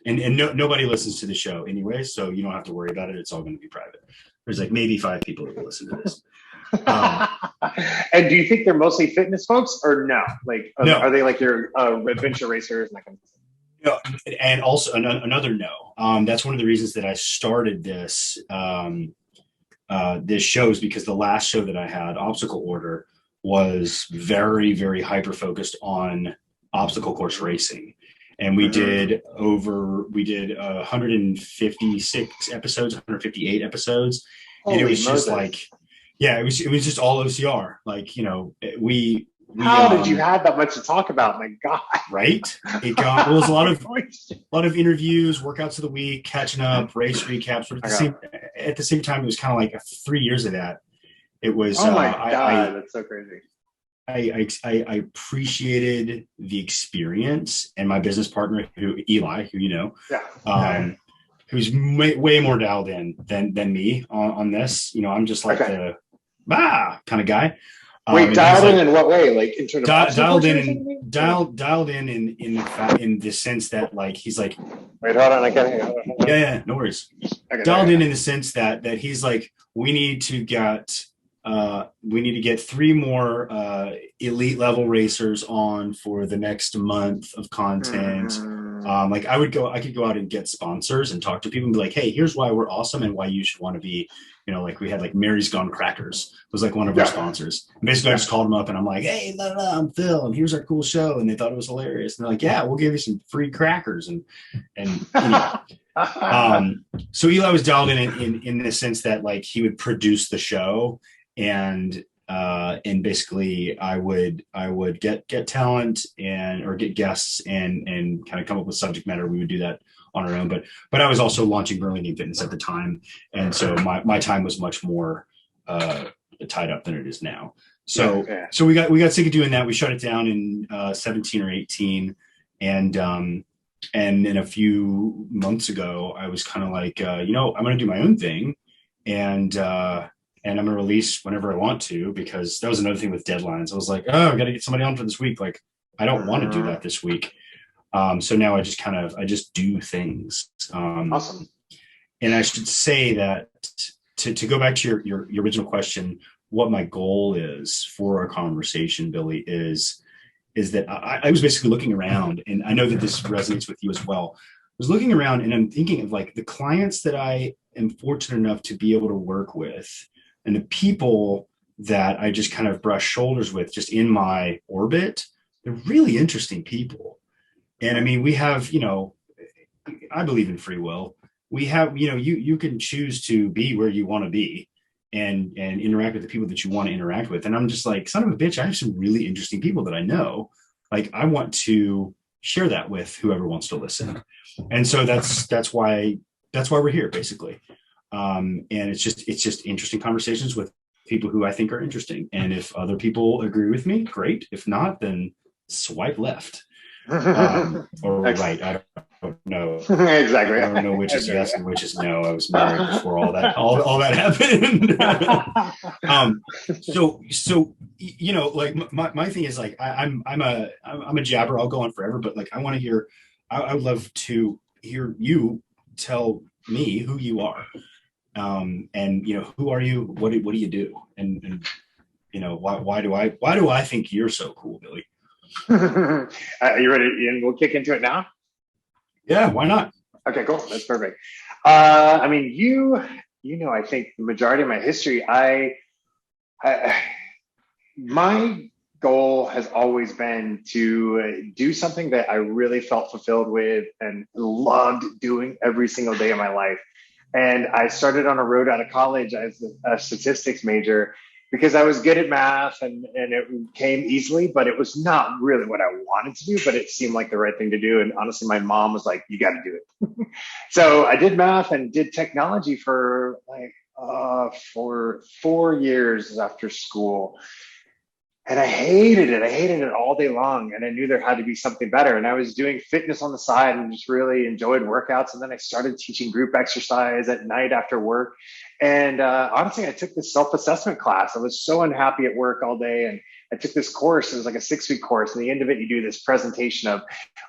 and nobody listens to the show anyway, so you don't have to worry about it. It's all going to be private. There's like maybe 5 people who will listen to this. And do you think they're mostly fitness folks or no? Like, No. Are they like your adventure racers and that kind of thing? No, and also another no. That's one of the reasons that I started this this show is because the last show that I had, Obstacle Order, was very, very hyper focused on obstacle course racing. And we did 156 episodes, 158 episodes. Holy and it was Moses. just like, yeah, it was just all OCR. Like, you know, how did you have that much to talk about? My God. Right? It was a lot of interviews, workouts of the week, catching up, race recaps. But at the same time, it was kind of like 3 years of that. It was. Oh my God, that's so crazy. I appreciated the experience, and my business partner, Eli, who you know, who's way more dialed in than me on this. You know, I'm just like the kind of guy. Wait, dialed in what way? Like in terms of dialed in in the sense that like he's like, wait, hold on, I can't. Yeah, no worries. Okay, dialed in the sense that he's like, we need to get 3 more elite level racers on for the next month of content. Like I could go out and get sponsors and talk to people and be like, hey, here's why we're awesome and why you should want to be, you know, like we had like Mary's Gone Crackers was like one of our sponsors. And basically I just called them up and I'm like, hey, I'm Phil and here's our cool show. And they thought it was hilarious. And they're like, yeah, we'll give you some free crackers. And you know. So Eli was dialed in the sense that like he would produce the show and basically I would get talent or get guests and kind of come up with subject matter. We would do that on our own, but I was also launching Burlingame Fitness at the time, and so my time was much more tied up than it is now. So we got sick of doing that. We shut it down in 17 or 18, and then a few months ago I was kind of like, I'm going to do my own thing, and I'm going to release whenever I want to, because that was another thing with deadlines. I was like, oh, I got to get somebody on for this week. Like, I don't want to do that this week. So now I just do things. Awesome. And I should say that to go back to your original question, what my goal is for our conversation, Billy, is that I was basically looking around, and I know that this resonates with you as well. I was looking around and I'm thinking of like the clients that I am fortunate enough to be able to work with, and the people that I just kind of brush shoulders with just in my orbit. They're really interesting people. And I mean, we have, I believe in free will. We have, you can choose to be where you want to be and interact with the people that you want to interact with. And I'm just like, son of a bitch, I have some really interesting people that I know. Like, I want to share that with whoever wants to listen. And so that's why we're here, basically. And it's just interesting conversations with people who I think are interesting. And if other people agree with me, great. If not, then swipe left. Or right. I don't know. Exactly. I don't know which is yes and which is no. I was married before all that happened. So like my thing is like I'm a jabber. I'll go on forever, but like I would love to hear you tell me who you are. And who are you? What do you do? And why do I think you're so cool, Billy? Are you ready? And we'll kick into it now. Yeah, why not? Okay, cool. That's perfect. I mean, I think the majority of my history, my goal has always been to do something that I really felt fulfilled with and loved doing every single day of my life. And I started on a road out of college as a statistics major because I was good at math and it came easily, but it was not really what I wanted to do, but it seemed like the right thing to do. And honestly, my mom was like, you got to do it. So I did math and did technology for 4 years after school. And I hated it. I hated it all day long. And I knew there had to be something better. And I was doing fitness on the side and just really enjoyed workouts. And then I started teaching group exercise at night after work. And honestly, I took this self-assessment class. I was so unhappy at work all day. And I took this course. It was like a 6-week course. And at the end of it, you do this presentation of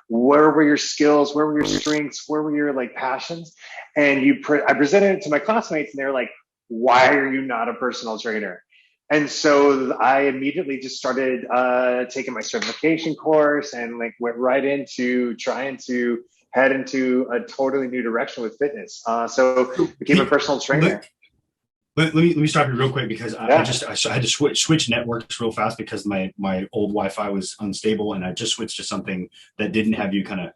where were your skills, where were your strengths, where were your like passions. And I presented it to my classmates and they're like, why are you not a personal trainer? And so I immediately just started taking my certification course and like went right into trying to head into a totally new direction with fitness. So became a personal trainer. Let me stop you real quick because I had to switch networks real fast because my old Wi-Fi was unstable, and I just switched to something that didn't have you kind of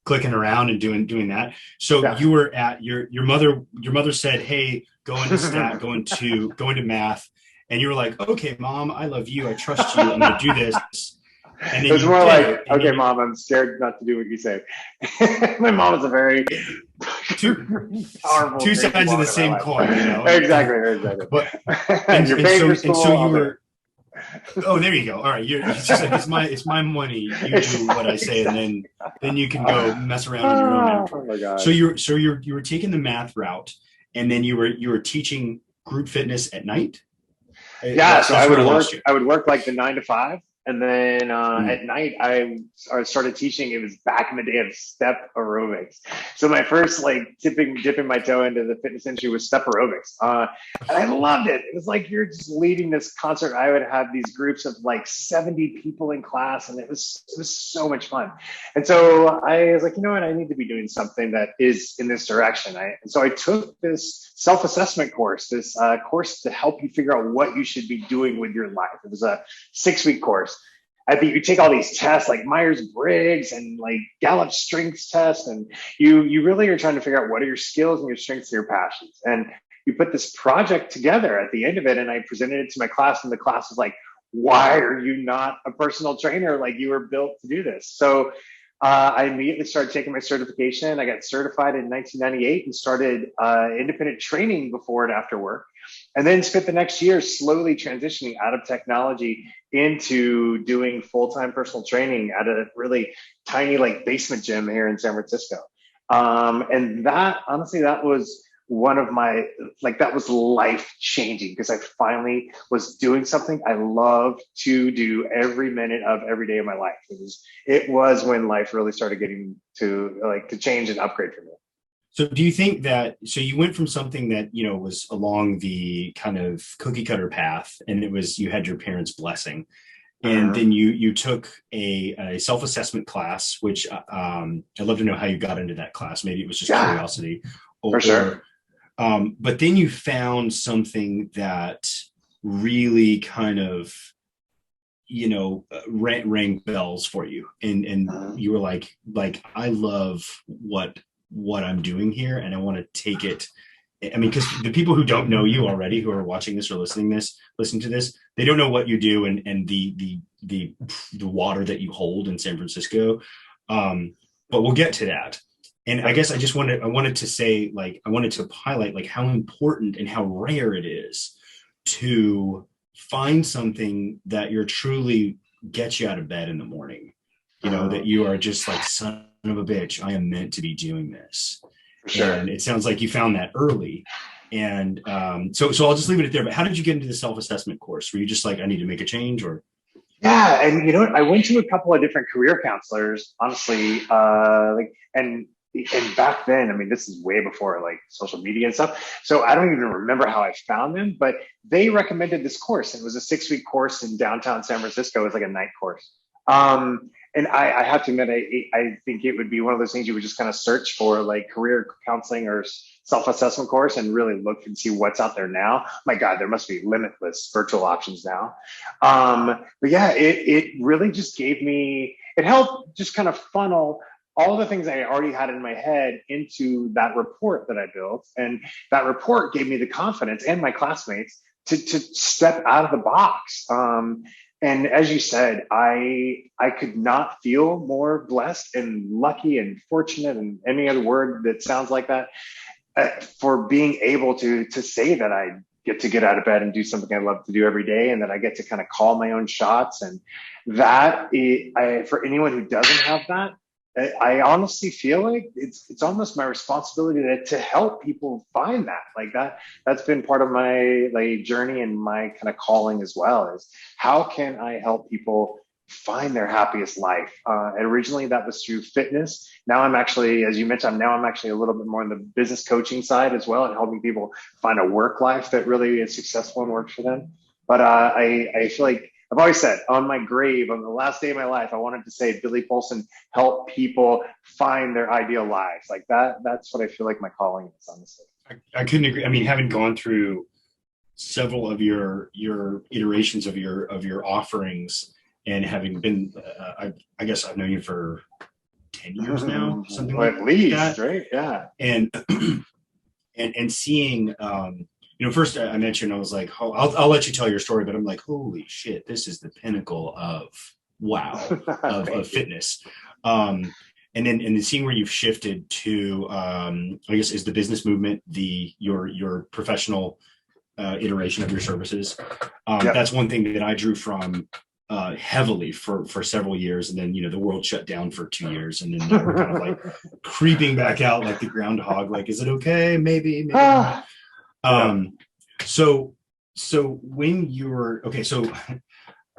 clicking around and doing that. So you were at your mother said, "Hey, go into stat, go into math," and you were like, "Okay, Mom, I love you, I trust you, I'm going to do this." And then it was more like, "Okay, Mom, I'm scared not to do what you say." My mom is a very powerful, two sides of the same coin, you know. Exactly. But and you're paying for school. So you were. Oh, there you go. All right, it's just like it's my money. You do what I say, and then you can go mess around on your own. Oh my God. So you were taking the math route, and then you were teaching group fitness at night. Yeah, so I would work like the 9 to 5. And then at night, I started teaching. It was back in the day of step aerobics. So my first like dipping my toe into the fitness industry was step aerobics. And I loved it. It was like you're just leading this concert. I would have these groups of like 70 people in class, and it was so much fun. And so I was like, you know what? I need to be doing something that is in this direction. And so I took this self-assessment course, this course to help you figure out what you should be doing with your life. It was a 6-week course. I think you take all these tests like Myers-Briggs and like Gallup strengths test, and you really are trying to figure out what are your skills and your strengths and your passions. And you put this project together at the end of it, and I presented it to my class, and the class was like, "Why are you not a personal trainer? Like, you were built to do this." So I immediately started taking my certification. I got certified in 1998 and started independent training before and after work. And then spent the next year slowly transitioning out of technology into doing full-time personal training at a really tiny like basement gym here in San Francisco. And that, honestly, that was one of my, like, that was life changing because I finally was doing something I love to do every minute of every day of my life. It was when life really started getting to change and upgrade for me. So do you think that, so you went from something that, you know, was along the kind of cookie cutter path, and it was, you had your parents' blessing, and then you took a self-assessment class, which I'd love to know how you got into that class. Maybe it was just curiosity. For sure. But then you found something that really kind of, you know, rang bells for you. And you were like, I love what I'm doing here, and I want to take it. I mean, because the people who don't know you already, who are watching this or listening to this, they don't know what you do and the water that you hold in San Francisco. But we'll get to that. And I guess I wanted to say, like, I wanted to highlight like how important and how rare it is to find something that you're truly gets you out of bed in the morning. You know, that you are just like, son of a bitch, I am meant to be doing this. For sure. And it sounds like you found that early. And so I'll just leave it there. But how did you get into the self-assessment course? Were you just like, I need to make a change, or? Yeah, and you know what? I went to a couple of different career counselors, honestly. And back then, I mean, this is way before like social media and stuff. So I don't even remember how I found them, but they recommended this course. It was a 6-week course in downtown San Francisco. It was like a night course. And I have to admit, I think it would be one of those things you would just kind of search for, like career counseling or self-assessment course, and really look and see what's out there now. My God, there must be limitless virtual options now. But yeah, it really just gave me, it helped just kind of funnel all the things I already had in my head into that report that I built. And that report gave me the confidence, and my classmates, to step out of the box. And as you said, I could not feel more blessed and lucky and fortunate, and any other word that sounds like that, for being able to say that I get out of bed and do something I love to do every day, and that I get to kind of call my own shots. And that, for anyone who doesn't have that, I honestly feel like it's almost my responsibility to help people find that. Like that's been part of my like journey and my kind of calling as well, is how can I help people find their happiest life? And originally that was through fitness. Now I'm actually, as you mentioned, now I'm actually a little bit more on the business coaching side as well, and helping people find a work life that really is successful and works for them. But I feel like I've always said on my grave, on the last day of my life, I wanted to say Billy Polsen help people find their ideal lives. Like that's what I feel like my calling is, honestly. I couldn't agree. I mean, having gone through several of your iterations of your offerings, and having been, I guess I've known you for 10 years now, something Well, like at least, that. right? Yeah. And and seeing, first I mentioned, I was like, oh, I'll let you tell your story, but I'm like, holy shit, this is the pinnacle of wow of fitness. And then seeing where you've shifted to, I guess, is the business movement your professional iteration of your services. Yep. That's one thing that I drew from heavily for several years, and then the world shut down for 2 years, and then now we're kind of like creeping back out like the groundhog. Like, is it okay? Maybe not. So when you're okay, so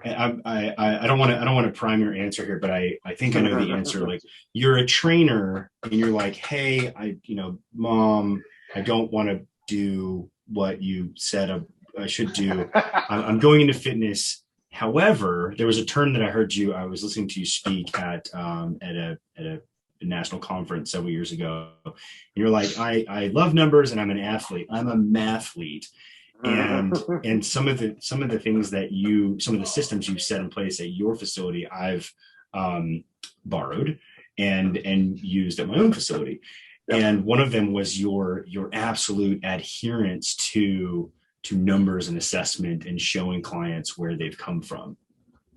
I don't want to prime your answer here, but I think I know the answer. Like, you're a trainer and you're like, hey, Mom, I don't want to do what you said I should do. I'm going into fitness. However, there was a term that I was listening to you speak at a national conference several years ago. And you're like, I love numbers and I'm an athlete. I'm a mathlete. And some of the things some of the systems you've set in place at your facility, I've borrowed and used at my own facility. Yep. And one of them was your absolute adherence to numbers and assessment and showing clients where they've come from.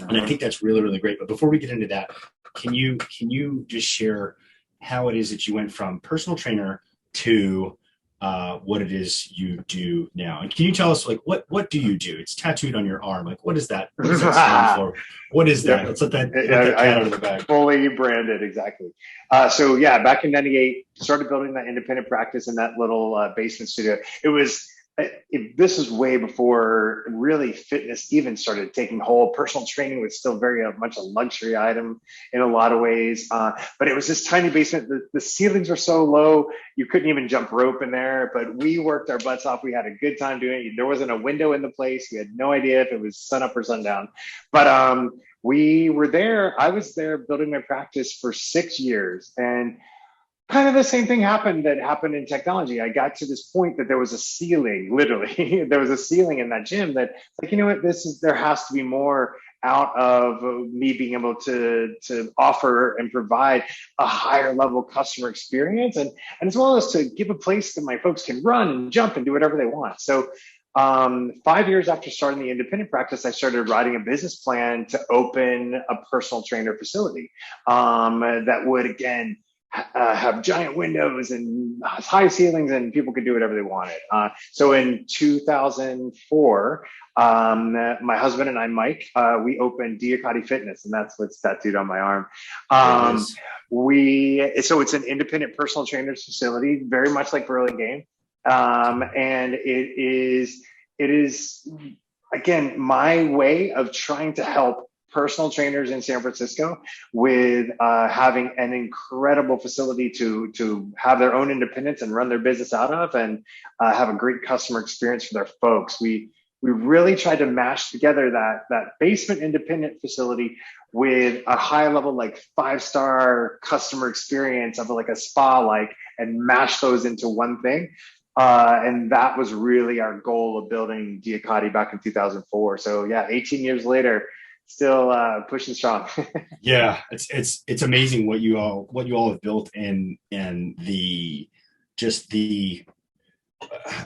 And I think that's really, really great. But before we get into that, can you just share how it is that you went from personal trainer to what it is you do now? And can you tell us, like, what do you do? It's tattooed on your arm. Like, what does that stand for? What is that? Let's let that cat out of the bag. Fully branded, exactly. So yeah, back in '98, started building that independent practice in that little basement studio. This is way before really fitness even started taking hold. Personal training was still very much a luxury item in a lot of ways. But it was this tiny basement. The ceilings were so low, you couldn't even jump rope in there. But we worked our butts off. We had a good time doing it. There wasn't a window in the place. We had no idea if it was sun up or sundown. But we were there. I was there building my practice for 6 years. And kind of the same thing happened in technology. I got to this point that there was a ceiling, literally. There was a ceiling in that gym that, like, you know what, there has to be more out of me being able to offer and provide a higher level customer experience, and as well as to give a place that my folks can run and jump and do whatever they want. So 5 years after starting the independent practice, I started writing a business plan to open a personal trainer facility that would, again, have giant windows and high ceilings, and people could do whatever they wanted. So in 2004, my husband and I, Mike, we opened DIAKADI Fitness, and that's what's tattooed on my arm. So it's an independent personal trainers facility, very much like Burlingame. And it is, again, my way of trying to help personal trainers in San Francisco with having an incredible facility to have their own independence and run their business out of, and have a great customer experience for their folks. We really tried to mash together that basement independent facility with a high level, like 5-star customer experience of like a spa, and mash those into one thing. And that was really our goal of building DIAKADI back in 2004. So yeah, 18 years later, still pushing strong. Yeah, it's amazing what you all have built, and I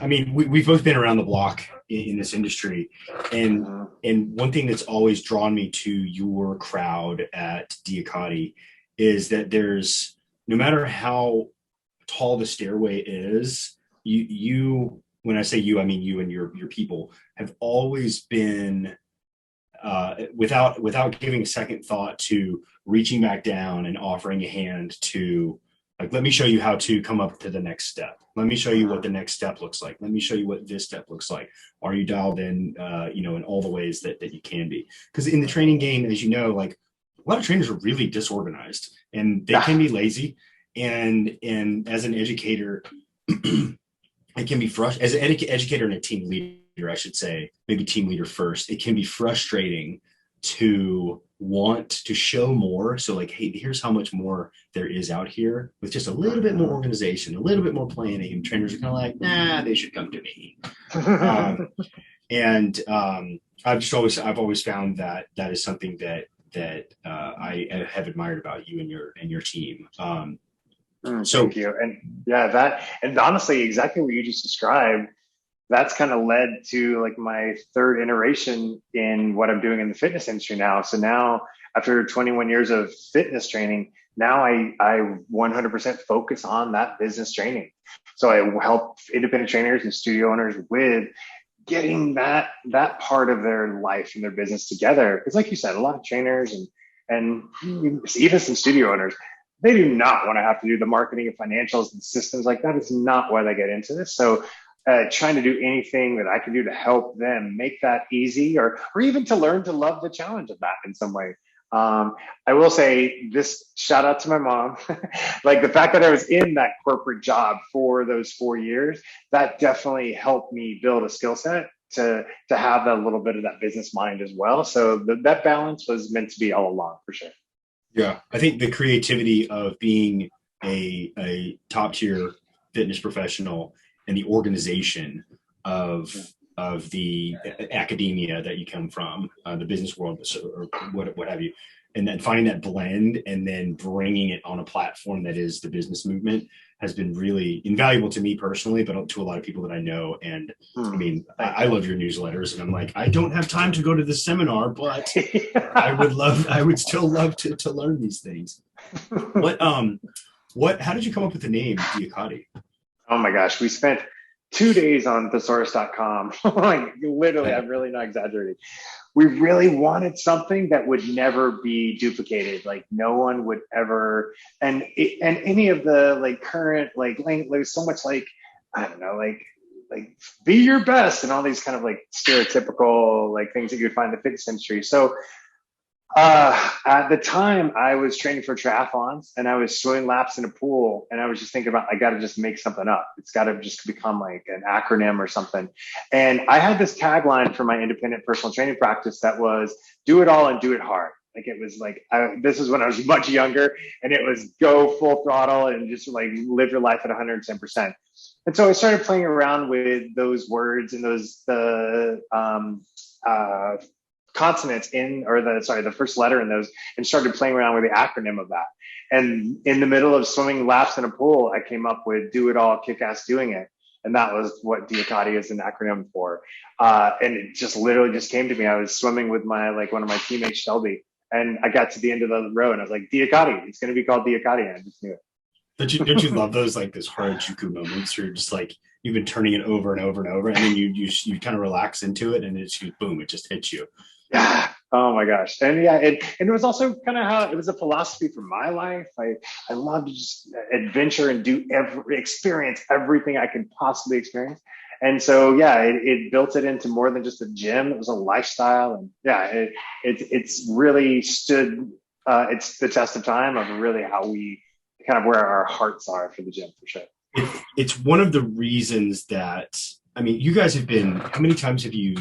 mean, we've both been around the block in this industry, and one thing that's always drawn me to your crowd at DIAKADI is that there's, no matter how tall the stairway is, you when I say you, I mean you and your people have always been without giving second thought to reaching back down and offering a hand to, like, let me show you how to come up to the next step. Let me show you what the next step looks like. Let me show you what this step looks like. Are you dialed in, in all the ways that you can be? Because in the training game, as you know, like, a lot of trainers are really disorganized and they can be lazy. And as an educator, it can be frustrating. As an educator and a team leader, I should say, maybe team leader first, it can be frustrating to want to show more. So like, hey, here's how much more there is out here with just a little bit more organization, a little bit more planning. And trainers are kind of like, nah, they should come to me. I've always found that is something that I have admired about you and your team. Thank you. And yeah, and honestly, exactly what you just described, that's kind of led to like my third iteration in what I'm doing in the fitness industry now. So now, after 21 years of fitness training, now I 100% focus on that business training. So I help independent trainers and studio owners with getting that part of their life and their business together. Because like you said, a lot of trainers and even some studio owners, they do not want to have to do the marketing and financials and systems. Like, that is not why they get into this. So trying to do anything that I can do to help them make that easy, or even to learn to love the challenge of that in some way. I will say this, shout out to my mom. Like, the fact that I was in that corporate job for those 4 years, that definitely helped me build a skill set to have that little bit of that business mind as well. So that balance was meant to be all along, for sure. Yeah, I think the creativity of being a top tier fitness professional and the organization of the academia that you come from, the business world, or what have you, and then finding that blend and then bringing it on a platform that is the business movement has been really invaluable to me personally, but to a lot of people that I know. And I mean, I love your newsletters, and I'm like, I don't have time to go to this seminar, but I would still love to learn these things. How did you come up with the name DIAKADI? Oh my gosh, we spent 2 days on thesaurus.com. Like, literally, I'm really not exaggerating. We really wanted something that would never be duplicated. Like, no one would ever, and any of the like current there's so much like, I don't know, like be your best and all these kind of like stereotypical like things that you'd find in the fitness industry. So at the time, I was training for triathlons and I was swimming laps in a pool, and I was just thinking about, I got to just make something up. It's got to just become like an acronym or something. And I had this tagline for my independent personal training practice that was, do it all and do it hard. Like, it was like, this is when I was much younger, and it was go full throttle and just like live your life at 110%. And so I started playing around with those words and the consonants the first letter in those, and started playing around with the acronym of that. And in the middle of swimming laps in a pool, I came up with do it all, kick ass doing it. And that was what DIAKADI is an acronym for. And it just literally just came to me. I was swimming with one of my teammates, Shelby, and I got to the end of the row and I was like, DIAKADI, it's going to be called DIAKADI. And I just knew it. Don't you love those, like, those Harajuku moments where you're just like, you've been turning it over and over and over, and then you kind of relax into it, and it's boom, it just hits you. Yeah. Oh my gosh. And yeah, and it was also kind of how it was a philosophy for my life. I love to just adventure and experience everything I can possibly experience. And so, yeah, it built it into more than just a gym. It was a lifestyle. And yeah, it's really stood, it's the test of time of really how we kind of where our hearts are for the gym, for sure. It's one of the reasons that, I mean, you guys have been, how many times have you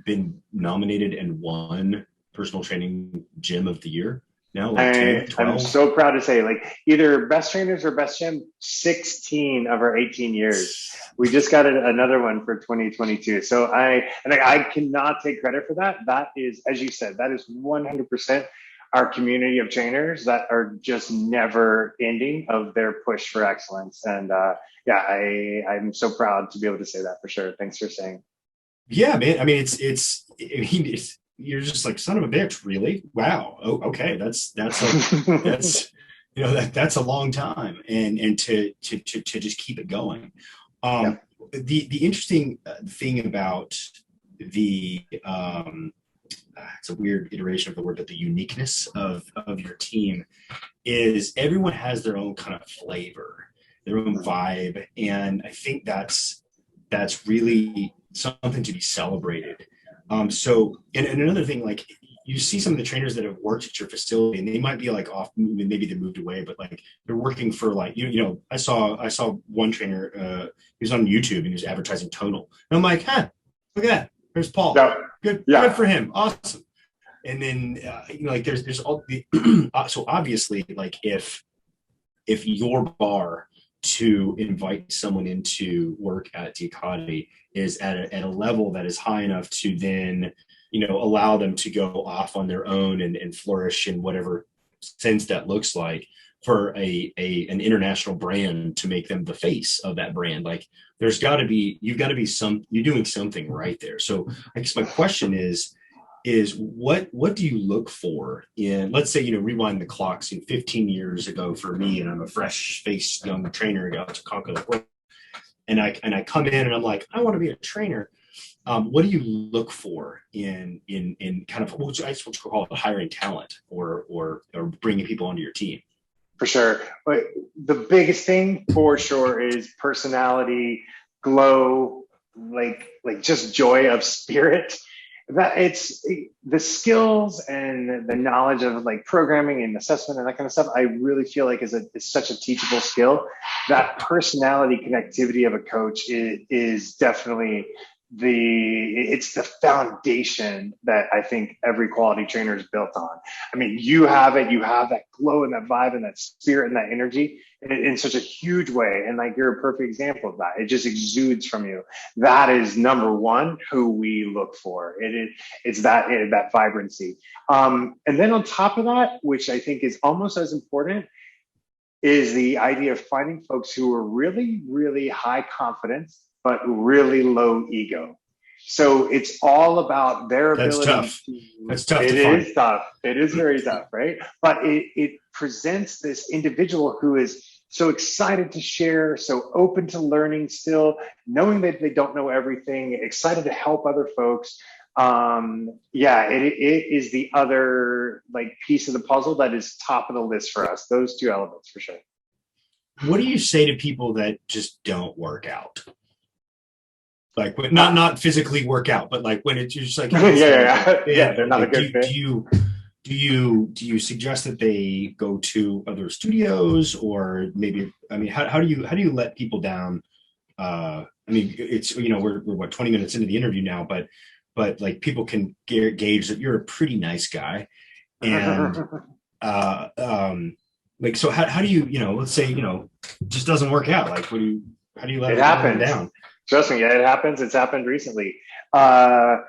been nominated and won personal training gym of the year now? Like 10, 12? I'm so proud to say, like, either best trainers or best gym, 16 of our 18 years. We just got another one for 2022. So I cannot take credit for that. That is, as you said, that is 100% our community of trainers that are just never ending of their push for excellence. And I'm so proud to be able to say that, for sure. Thanks for saying. Yeah, man. I mean, you're just like, son of a bitch, really? Wow. Oh, okay. That's a long time, and to just keep it going. The interesting thing about the it's a weird iteration of the word, but the uniqueness of your team is everyone has their own kind of flavor, their own vibe, and I think that's really something to be celebrated. So, and another thing, like you see some of the trainers that have worked at your facility, and they might be like off, maybe they moved away, but like they're working for like you know. I saw one trainer. He was on YouTube and he was advertising tonal, and I'm like, huh, look at that. There's Paul. Yeah. Good for him. Awesome. And then like there's all the so obviously like if your bar to invite someone into work at DIAKADI is at a level that is high enough to then allow them to go off on their own and flourish in whatever sense that looks like for an international brand to make them the face of that brand. Like you've got to be you're doing something right there. So I guess my question is what do you look for in, let's say, rewind the clocks 15 years ago for me, and I'm a fresh-faced young trainer about to conquer the world, and I come in and I'm like, I want to be a trainer. What do you look for in kind of what you call it, hiring talent or bringing people onto your team? For sure. But the biggest thing for sure is personality, glow, like just joy of spirit. That it's the skills and the knowledge of like programming and assessment and that kind of stuff. I really feel like is such a teachable skill. That personality connectivity of a coach is definitely it's the foundation that I think every quality trainer is built on. I mean, you have that glow and that vibe and that spirit and that energy in such a huge way. And like, you're a perfect example of that. It just exudes from you. That is number one, who we look for. It's that vibrancy. And then on top of that, which I think is almost as important, is the idea of finding folks who are really, really high confidence, but really low ego. So it's all about their ability. That's tough. It is tough. It is very tough, right? But it presents this individual who is so excited to share, so open to learning still, knowing that they don't know everything, excited to help other folks. It is the other like piece of the puzzle that is top of the list for us. Those two elements for sure. What do you say to people that just don't work out? Like not physically work out, but like when it's just like they're not a good fit. Do you suggest that they go to other studios, or maybe, I mean, how do you let people down? I mean, it's we're what, 20 minutes into the interview now, but like people can gauge that you're a pretty nice guy, and like, so how do you let's say just doesn't work out, like how do you let them down? Trust me, it happens. It's happened recently. I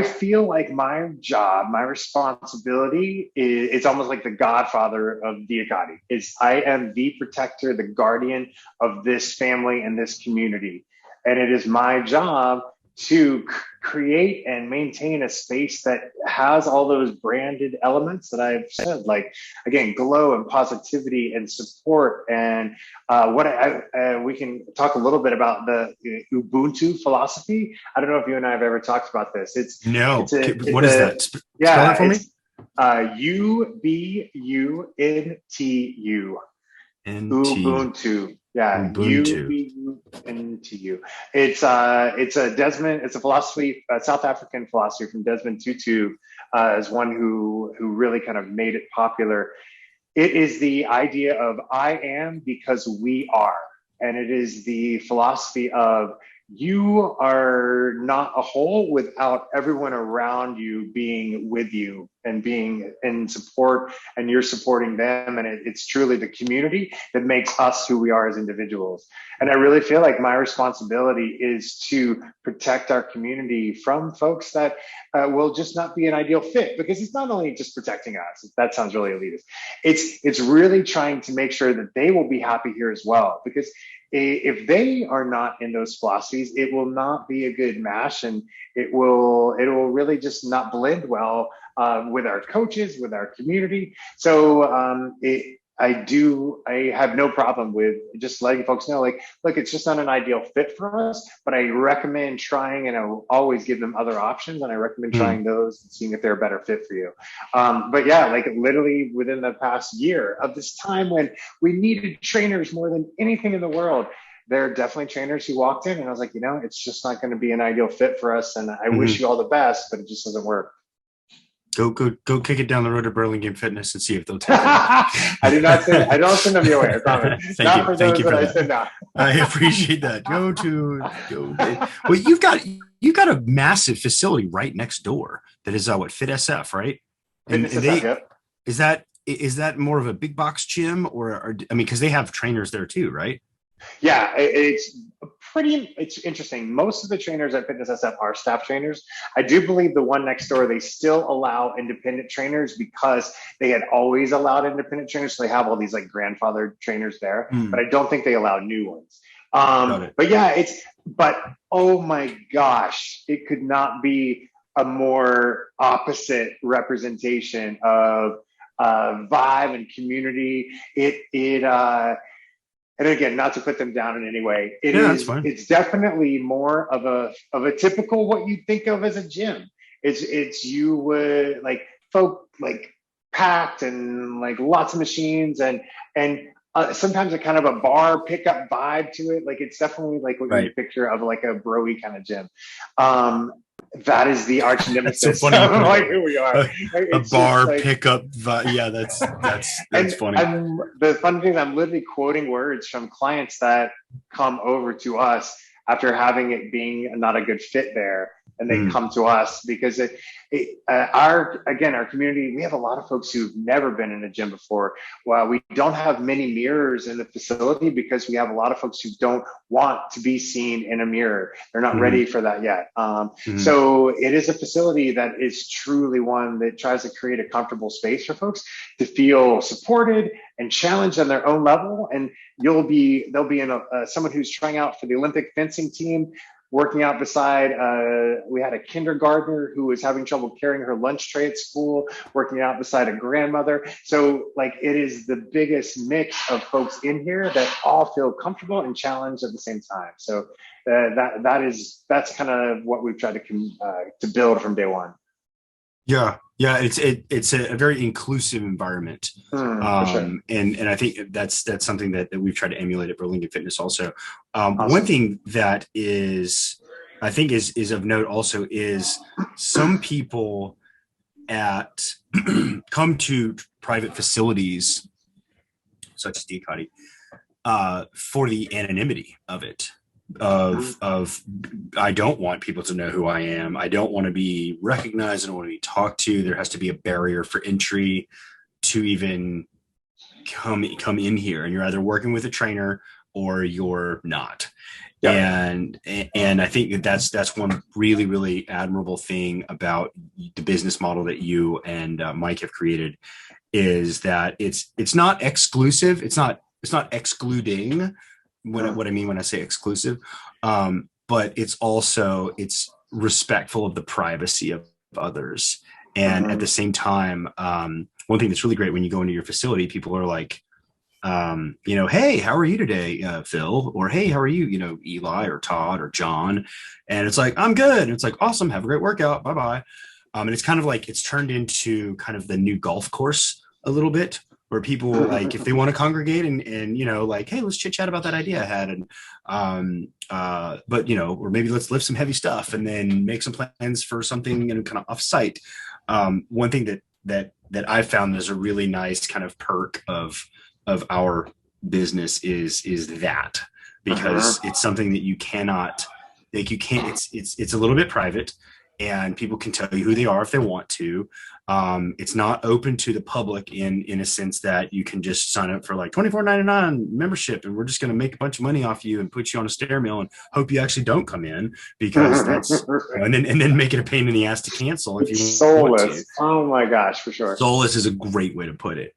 feel like my job, my responsibility it's almost like the godfather of DIAKADI. I am the protector, the guardian of this family and this community. And it is my job to create and maintain a space that has all those branded elements that I've said, like, again, glow and positivity and support. And we can talk a little bit about the Ubuntu philosophy. I don't know if you and I have ever talked about this. What is that? Spell it for me. UBUNTU. Ubuntu. Yeah, UBUNTU. It's a philosophy, a South African philosophy from Desmond Tutu, is one who really kind of made it popular. It is the idea of I am because we are, and it is the philosophy of you are not a whole without everyone around you being with you and being in support, and you're supporting them. And it's truly the community that makes us who we are as individuals. And I really feel like my responsibility is to protect our community from folks that will just not be an ideal fit, because it's not only just protecting us. That sounds really elitist. It's really trying to make sure that they will be happy here as well, because if they are not in those philosophies, it will not be a good mash, and it will really just not blend well with our coaches, with our community. So I have no problem with just letting folks know, like, look, it's just not an ideal fit for us, but I recommend trying, and I will always give them other options. And I recommend Mm. trying those and seeing if they're a better fit for you. But yeah, like literally within the past year of this time when we needed trainers more than anything in the world, there are definitely trainers who walked in and I was like, it's just not going to be an ideal fit for us. And I wish you all the best, but it just doesn't work. Go kick it down the road to Burlingame Fitness and see if they'll take it. I don't send them your way. I promise. Thank you for I that. send out. I appreciate that. Go. Well, you've got a massive facility right next door that is what, Fit SF, right? And Yep. Is that more of a big box gym, or I mean, because they have trainers there too, right? Yeah, it's interesting. Most of the trainers at Fitness SF are staff trainers. I do believe the one next door, they still allow independent trainers because they had always allowed independent trainers. So they have all these like grandfathered trainers there, but I don't think they allow new ones. But yeah, but oh my gosh, it could not be a more opposite representation of vibe and community. And again, not to put them down in any way, it's definitely more of a typical what you think of as a gym. It's you would like folk like packed and like lots of machines and sometimes a kind of a bar pickup vibe to it. Like it's definitely like what you picture of like a broy kind of gym. That is the arch nemesis. So funny. Like who we are. A bar like, pickup. Yeah, that's funny. The fun thing is I'm literally quoting words from clients that come over to us after having it being not a good fit there. And they come to us because our community, we have a lot of folks who've never been in a gym before. Well, we don't have many mirrors in the facility because we have a lot of folks who don't want to be seen in a mirror. They're not ready for that yet. So it is a facility that is truly one that tries to create a comfortable space for folks to feel supported and challenged on their own level. And they'll be in someone who's trying out for the Olympic fencing team, working out beside, we had a kindergartner who was having trouble carrying her lunch tray at school, working out beside a grandmother. So like it is the biggest mix of folks in here that all feel comfortable and challenged at the same time. So that's kind of what we've tried to build from day one. Yeah, it's a very inclusive environment, sure. And I think that's something that we've tried to emulate at Burlingame Fitness also. Awesome. One thing that I think is of note also is some people come to private facilities such as DIAKADI for the anonymity of it. Of I don't want people to know who I am. I don't want to be recognized. I don't want to be talked to. There has to be a barrier for entry to even come in here. And you're either working with a trainer or you're not. Yeah. And I think that's one really, really admirable thing about the business model that you and Mike have created is that it's not exclusive. It's not excluding. What I mean when I say exclusive, but it's respectful of the privacy of others. And at the same time, one thing that's really great when you go into your facility, people are like, hey, how are you today, Phil? Or, hey, how are you, Eli or Todd or John? And it's like, I'm good. And it's like, awesome. Have a great workout. Bye-bye. And it's kind of like, it's turned into kind of the new golf course a little bit, where people like, if they want to congregate and like, hey, let's chit chat about that idea I had. And, but, or maybe let's lift some heavy stuff and then make some plans for something, kind of off site. One thing that I found is a really nice kind of perk of our business is that, because it's something that you cannot, like, it's a little bit private and people can tell you who they are if they want to. It's not open to the public in a sense that you can just sign up for like $24.99 membership and we're just going to make a bunch of money off you and put you on a stair mill and hope you actually don't come in, because that's and then make it a pain in the ass to cancel if you soulless. Want to. Oh my gosh, for sure. Soulless is a great way to put it.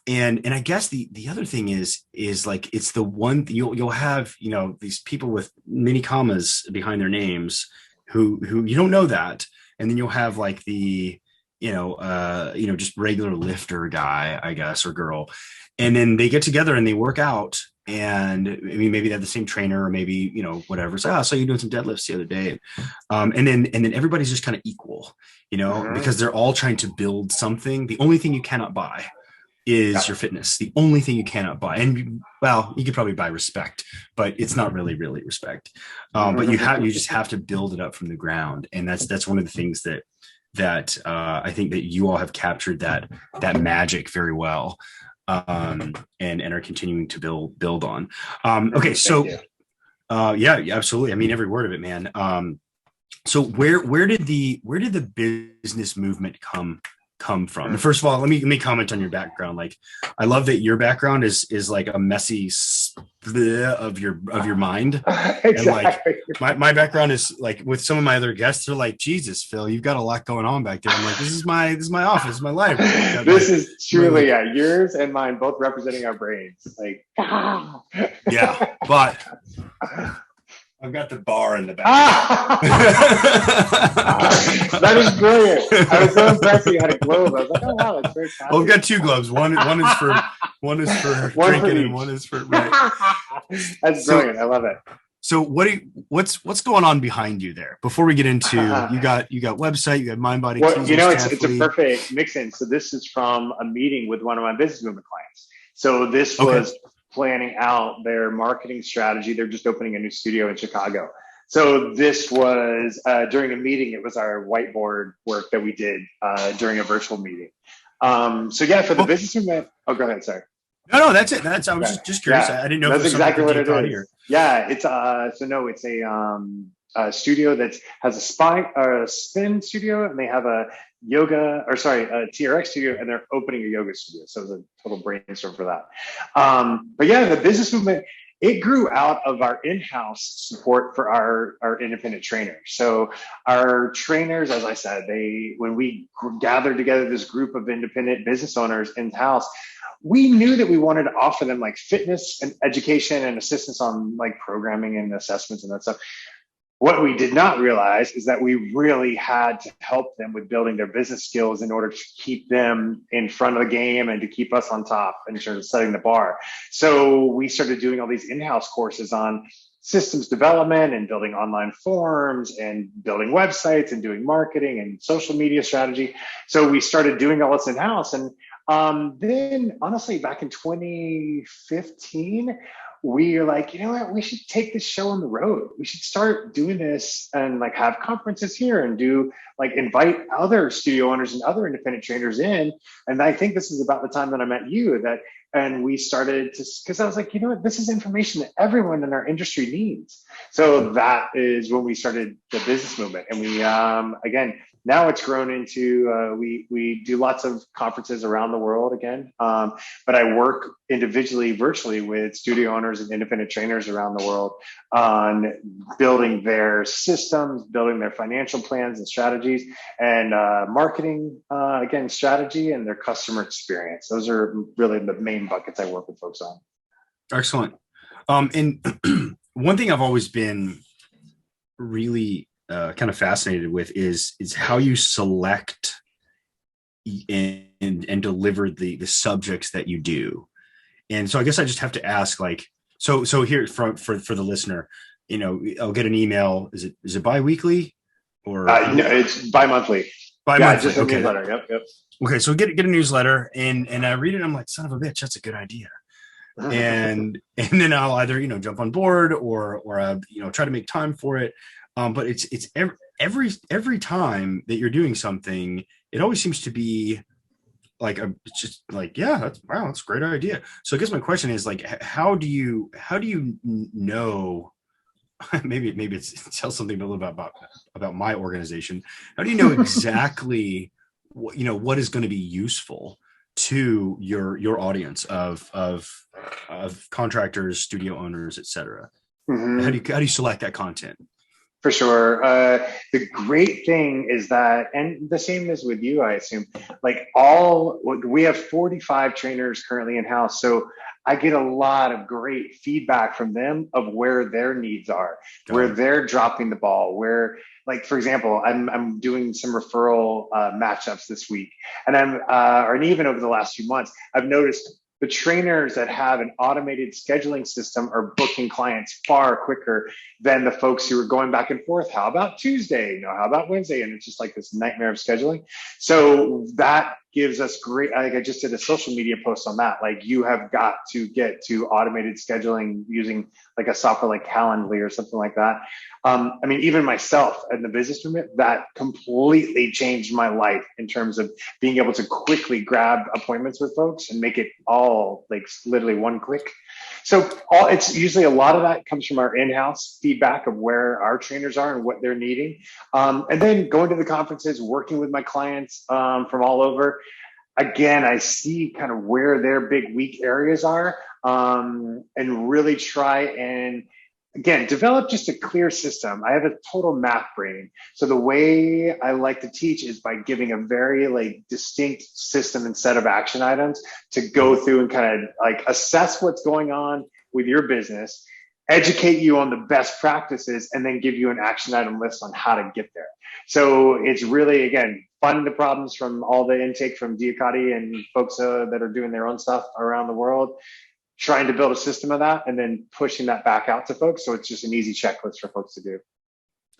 And I guess the other thing is like, it's the one you'll have, these people with many commas behind their names who you don't know that. And then you'll have like the just regular lifter guy, I guess, or girl. And then they get together and they work out. And I mean, maybe they have the same trainer, or maybe, whatever. So, I saw you doing some deadlifts the other day. And then everybody's just kind of equal, because they're all trying to build something. The only thing you cannot buy is your fitness. The only thing you cannot buy. And well, you could probably buy respect, but it's not really respect. But you just have to build it up from the ground. And that's one of the things that I think that you all have captured that magic very well, and are continuing to build on. Okay, so yeah, absolutely. I mean, every word of it, man. So where did the business movement come from? And first of all, let me comment on your background. Like, I love that your background is like a messy of your mind. Exactly. And like my background is like, with some of my other guests, they're like, Jesus, Phil, you've got a lot going on back there. I'm like, this is my office, this is my life. This is truly yours and mine both representing our brains. Like, yeah, but I've got the bar in the back. That is brilliant. I was so impressed you had a globe. I was like, oh wow, that's very fast. Well, I've got two globes. One is for drinking, and one is for right. That's brilliant. I love it. So what's going on behind you there? Before we get into you got website, you got Mind Body. Well, it's a perfect mix in. So this is from a meeting with one of my business movement clients. So this was planning out their marketing strategy. They're just opening a new studio in Chicago. So this was during a meeting. It was our whiteboard work that we did during a virtual meeting. So yeah, for the business movement. Oh, go ahead. Sorry. No, that's it. I was just curious. Yeah, I didn't know. That's exactly what it is. Here. Yeah, it's it's a studio that has a spin studio, and they have a TRX studio, and they're opening a yoga studio. So it was a total brainstorm for that. But yeah, the business movement, it grew out of our in-house support for our independent trainers. So our trainers, as I said, when we gathered together this group of independent business owners in-house, we knew that we wanted to offer them like fitness and education and assistance on like programming and assessments and that stuff. What we did not realize is that we really had to help them with building their business skills in order to keep them in front of the game and to keep us on top in terms of setting the bar. So we started doing all these in-house courses on systems development and building online forums and building websites and doing marketing and social media strategy. So we started doing all this in-house. And then honestly, back in 2015, we are like, you know what, we should take this show on the road. We should start doing this and like have conferences here and invite other studio owners and other independent trainers in. And I think this is about the time that I met you, and we started because I was like, you know what, this is information that everyone in our industry needs. So that is when we started the business movement. And we, again, now it's grown into, we do lots of conferences around the world again. But I work individually, virtually with studio owners and independent trainers around the world on building their systems, building their financial plans and strategies, and marketing, again, strategy and their customer experience. Those are really the main buckets I work with folks on. Excellent. And one thing I've always been really kind of fascinated with is how you select and deliver the subjects that you do. And so I guess I just have to ask, like, so here for the listener, I'll get an email. Is it bi-weekly or no, it's bi-monthly. Yeah, just a newsletter. Yep. Okay, so get a newsletter and I read it. I'm like, son of a bitch, that's a good idea. And then I'll either jump on board or try to make time for it. But it's every time that you're doing something, it always seems to be like it's just like, yeah, that's a great idea. So I guess my question is, like, how do you know? Maybe it tells something a little bit about my organization. How do you know exactly what is going to be useful to your audience of contractors, studio owners, etc.? How do you select that content? For sure. The great thing is that, and the same is with you, I assume, like we have 45 trainers currently in house. So I get a lot of great feedback from them of where their needs are, where they're dropping the ball, where, like, for example, I'm doing some referral matchups this week, and and even over the last few months, I've noticed the trainers that have an automated scheduling system are booking clients far quicker than the folks who are going back and forth. How about Tuesday? How about Wednesday? And it's just like this nightmare of scheduling. So that gives us great, like I just did a social media post on that. Like, you have got to get to automated scheduling using like a software like Calendly or something like that. I mean, even myself in the business room, that completely changed my life in terms of being able to quickly grab appointments with folks and make it all like literally one click. So it's usually a lot of that comes from our in-house feedback of where our trainers are and what they're needing. And then going to the conferences, working with my clients from all over. Again, I see kind of where their big weak areas are, and really try and, again, develop just a clear system. I have a total math brain. So the way I like to teach is by giving a very like distinct system and set of action items to go through and kind of like assess what's going on with your business, educate you on the best practices, and then give you an action item list on how to get there. So it's really, again, finding the problems from all the intake from DIAKADI and folks that are doing their own stuff around the world, trying to build a system of that, and then pushing that back out to folks. So it's just an easy checklist for folks to do.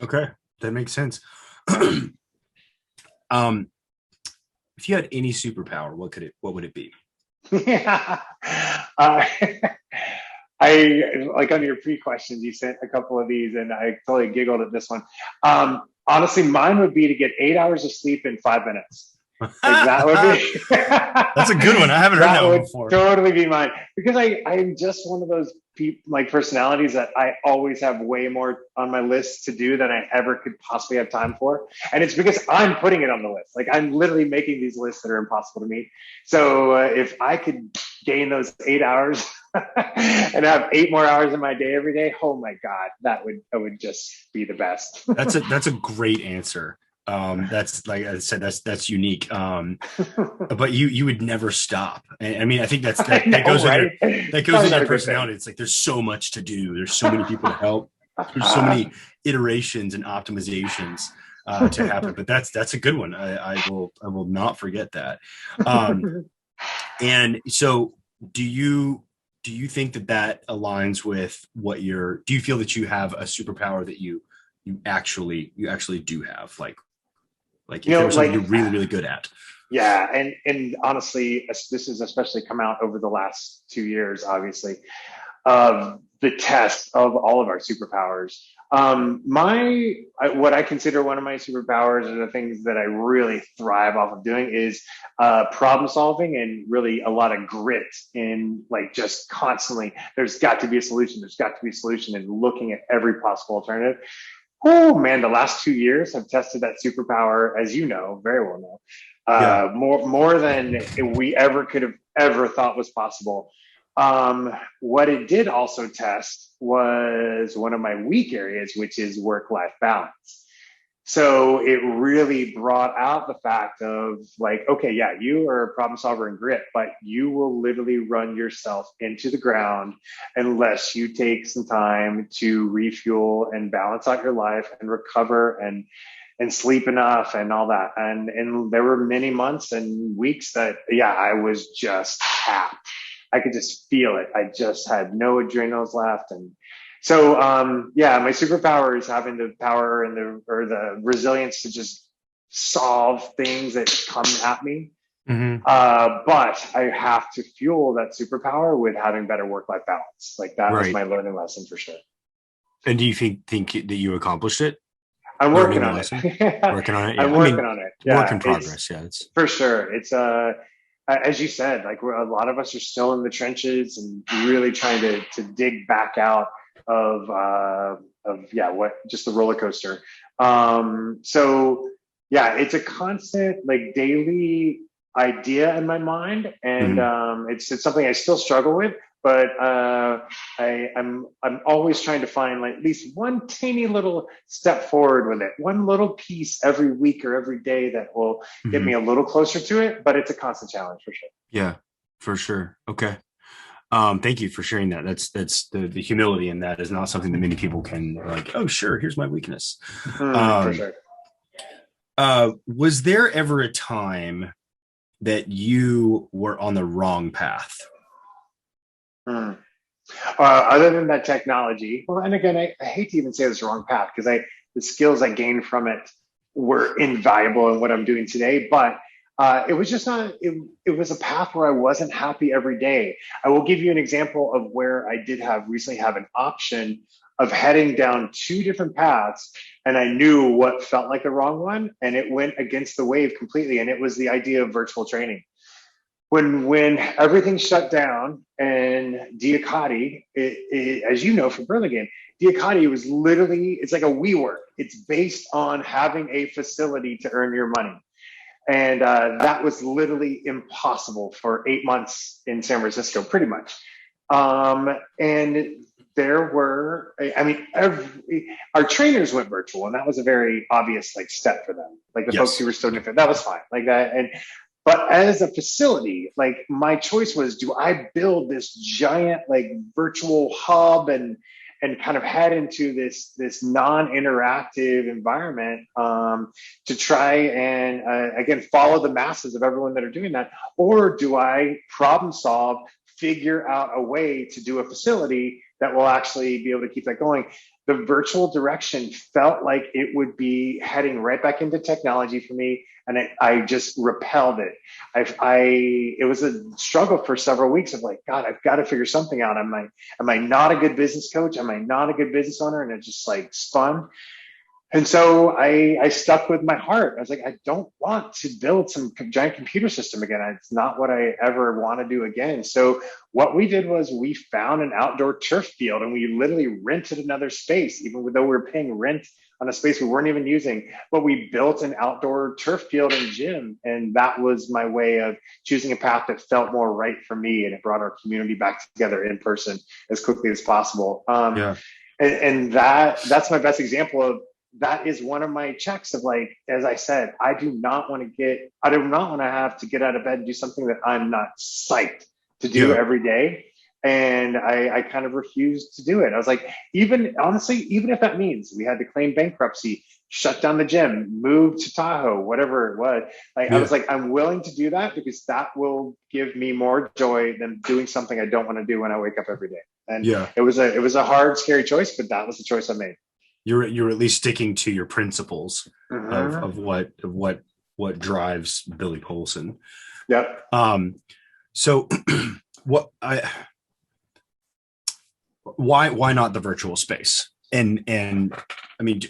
Okay, that makes sense. If you had any superpower, what would it be? Yeah. I like, on your pre-questions, you sent a couple of these, and I totally giggled at this one. Honestly, mine would be to get 8 hours of sleep in 5 minutes. Like, that would be. That's a good one. I haven't heard that one before. Totally be mine, because I'm just one of those like personalities that I always have way more on my list to do than I ever could possibly have time for. And it's because I'm putting it on the list. Like, I'm literally making these lists that are impossible to meet. So if I could gain those 8 hours and have 8 more hours in my day every day, oh my God, that would just be the best. That's a great answer. That's, like I said, that's unique. But you would never stop. I mean, I think that goes in your personality. It's like, there's so much to do. There's so many people to help. There's so many iterations and optimizations to happen. But that's a good one. I will not forget that. And so, do you think that aligns with what do you feel that you have a superpower that you actually do have, like if there's something you're really, really good at? Yeah. And honestly, this has especially come out over the last 2 years, obviously, of the test of all of our superpowers. What I consider one of my superpowers, are the things that I really thrive off of doing, is problem solving, and really a lot of grit in, like, just constantly, there's got to be a solution. There's got to be a solution, and looking at every possible alternative. Oh man, the last 2 years have tested that superpower, as you know, very well know, more than we ever could have ever thought was possible. What it did also test was one of my weak areas, which is work-life balance. So it really brought out the fact of, like, okay, yeah, you are a problem solver and grit, but you will literally run yourself into the ground unless you take some time to refuel and balance out your life and recover and sleep enough and all that. And there were many months and weeks that, yeah, I was just tapped. I could just feel it. I just had no adrenals left. And so, my superpower is having the power and the resilience to just solve things that come at me. Mm-hmm. But I have to fuel that superpower with having better work-life balance. Like, that was my learning lesson for sure. And do you think that you accomplished it? I'm working on it. Working on it. Yeah. I'm working on it. Yeah, work in progress. Yeah, it's for sure. It's as you said, like, a lot of us are still in the trenches and really trying to dig back out of just the roller coaster. So yeah, it's a constant, like, daily idea in my mind, and it's something I still struggle with, but I'm always trying to find like at least one teeny little step forward with it, one little piece every week or every day that will get me a little closer to it. But it's a constant challenge for sure. Yeah, for sure. Okay. Thank you for sharing that. That's the humility in that is not something that many people can like, oh, sure, here's my weakness. For sure. Was there ever a time that you were on the wrong path? Other than that technology, well, and again, I hate to even say this wrong path because the skills I gained from it were invaluable in what I'm doing today. But it was just not. It was a path where I wasn't happy every day. I will give you an example of where I did recently have an option of heading down two different paths, and I knew what felt like the wrong one, and it went against the wave completely. And it was the idea of virtual training. When everything shut down and DIAKADI, as you know from Burlingame, DIAKADI was literally, it's like a WeWork. It's based on having a facility to earn your money. And that was literally impossible for 8 months in San Francisco, pretty much. And there were, I mean, our trainers went virtual, and that was a very obvious like step for them. Like the folks who were still different, that was fine. Like that, but as a facility, like my choice was, do I build this giant like virtual hub and kind of head into this non-interactive environment to try and again follow the masses of everyone that are doing that, or do I problem solve, figure out a way to do a facility that will actually be able to keep that going? The virtual direction felt like it would be heading right back into technology for me, and I just repelled it. It was a struggle for several weeks of like, God, I've got to figure something out. Am I not a good business coach? Am I not a good business owner? And it just like spun. And so I stuck with my heart. I was like, I don't want to build some giant computer system again. It's not what I ever want to do again. So what we did was we found an outdoor turf field, and we literally rented another space, even though we were paying rent on a space we weren't even using. But we built an outdoor turf field and gym. And that was my way of choosing a path that felt more right for me. And it brought our community back together in person as quickly as possible. And that's my best example of, that is one of my checks of like, as I said, I do not want to have to get out of bed and do something that I'm not psyched to do every day. And I kind of refused to do it. I was like, even if that means we had to claim bankruptcy, shut down the gym, move to Tahoe, whatever it was, I was like, I'm willing to do that because that will give me more joy than doing something I don't want to do when I wake up every day. And it was a hard, scary choice, but that was the choice I made. You're at least sticking to your principles of what drives Billy Polsen. Yep. So why not the virtual space? And I mean,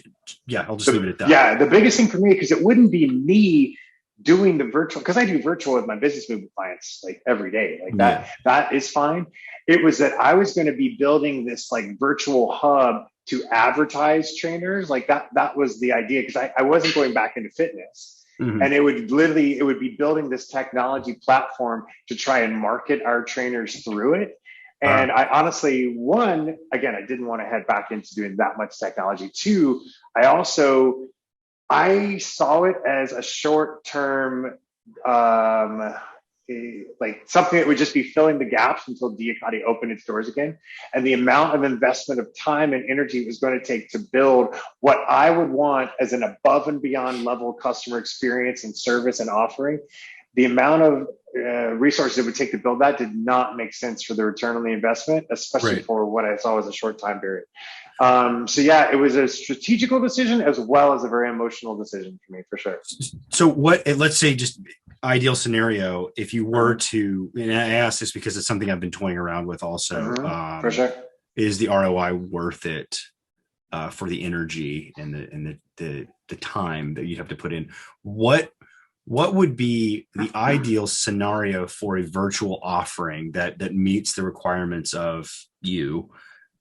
I'll just leave it at that. Yeah, the biggest thing for me, because it wouldn't be me doing the virtual, because I do virtual with my business movement clients like every day, like that is fine. It was that I was going to be building this like virtual hub to advertise trainers, like that was the idea, because I wasn't going back into fitness. And it would be building this technology platform to try and market our trainers through it. And I honestly, one, again, I didn't want to head back into doing that much technology. Two, I saw it as a short-term, like something that would just be filling the gaps until DIAKADI opened its doors again. And the amount of investment of time and energy it was going to take to build what I would want as an above and beyond level customer experience and service and offering, the amount of resources it would take to build that did not make sense for the return on the investment, especially for what I saw as a short time period. It was a strategical decision as well as a very emotional decision for me, for sure. So let's say just ideal scenario, if you were to, and I ask this because it's something I've been toying around with also, for sure. Is the ROI worth it for the energy and the time that you'd have to put in? What would be the ideal scenario for a virtual offering that meets the requirements of you?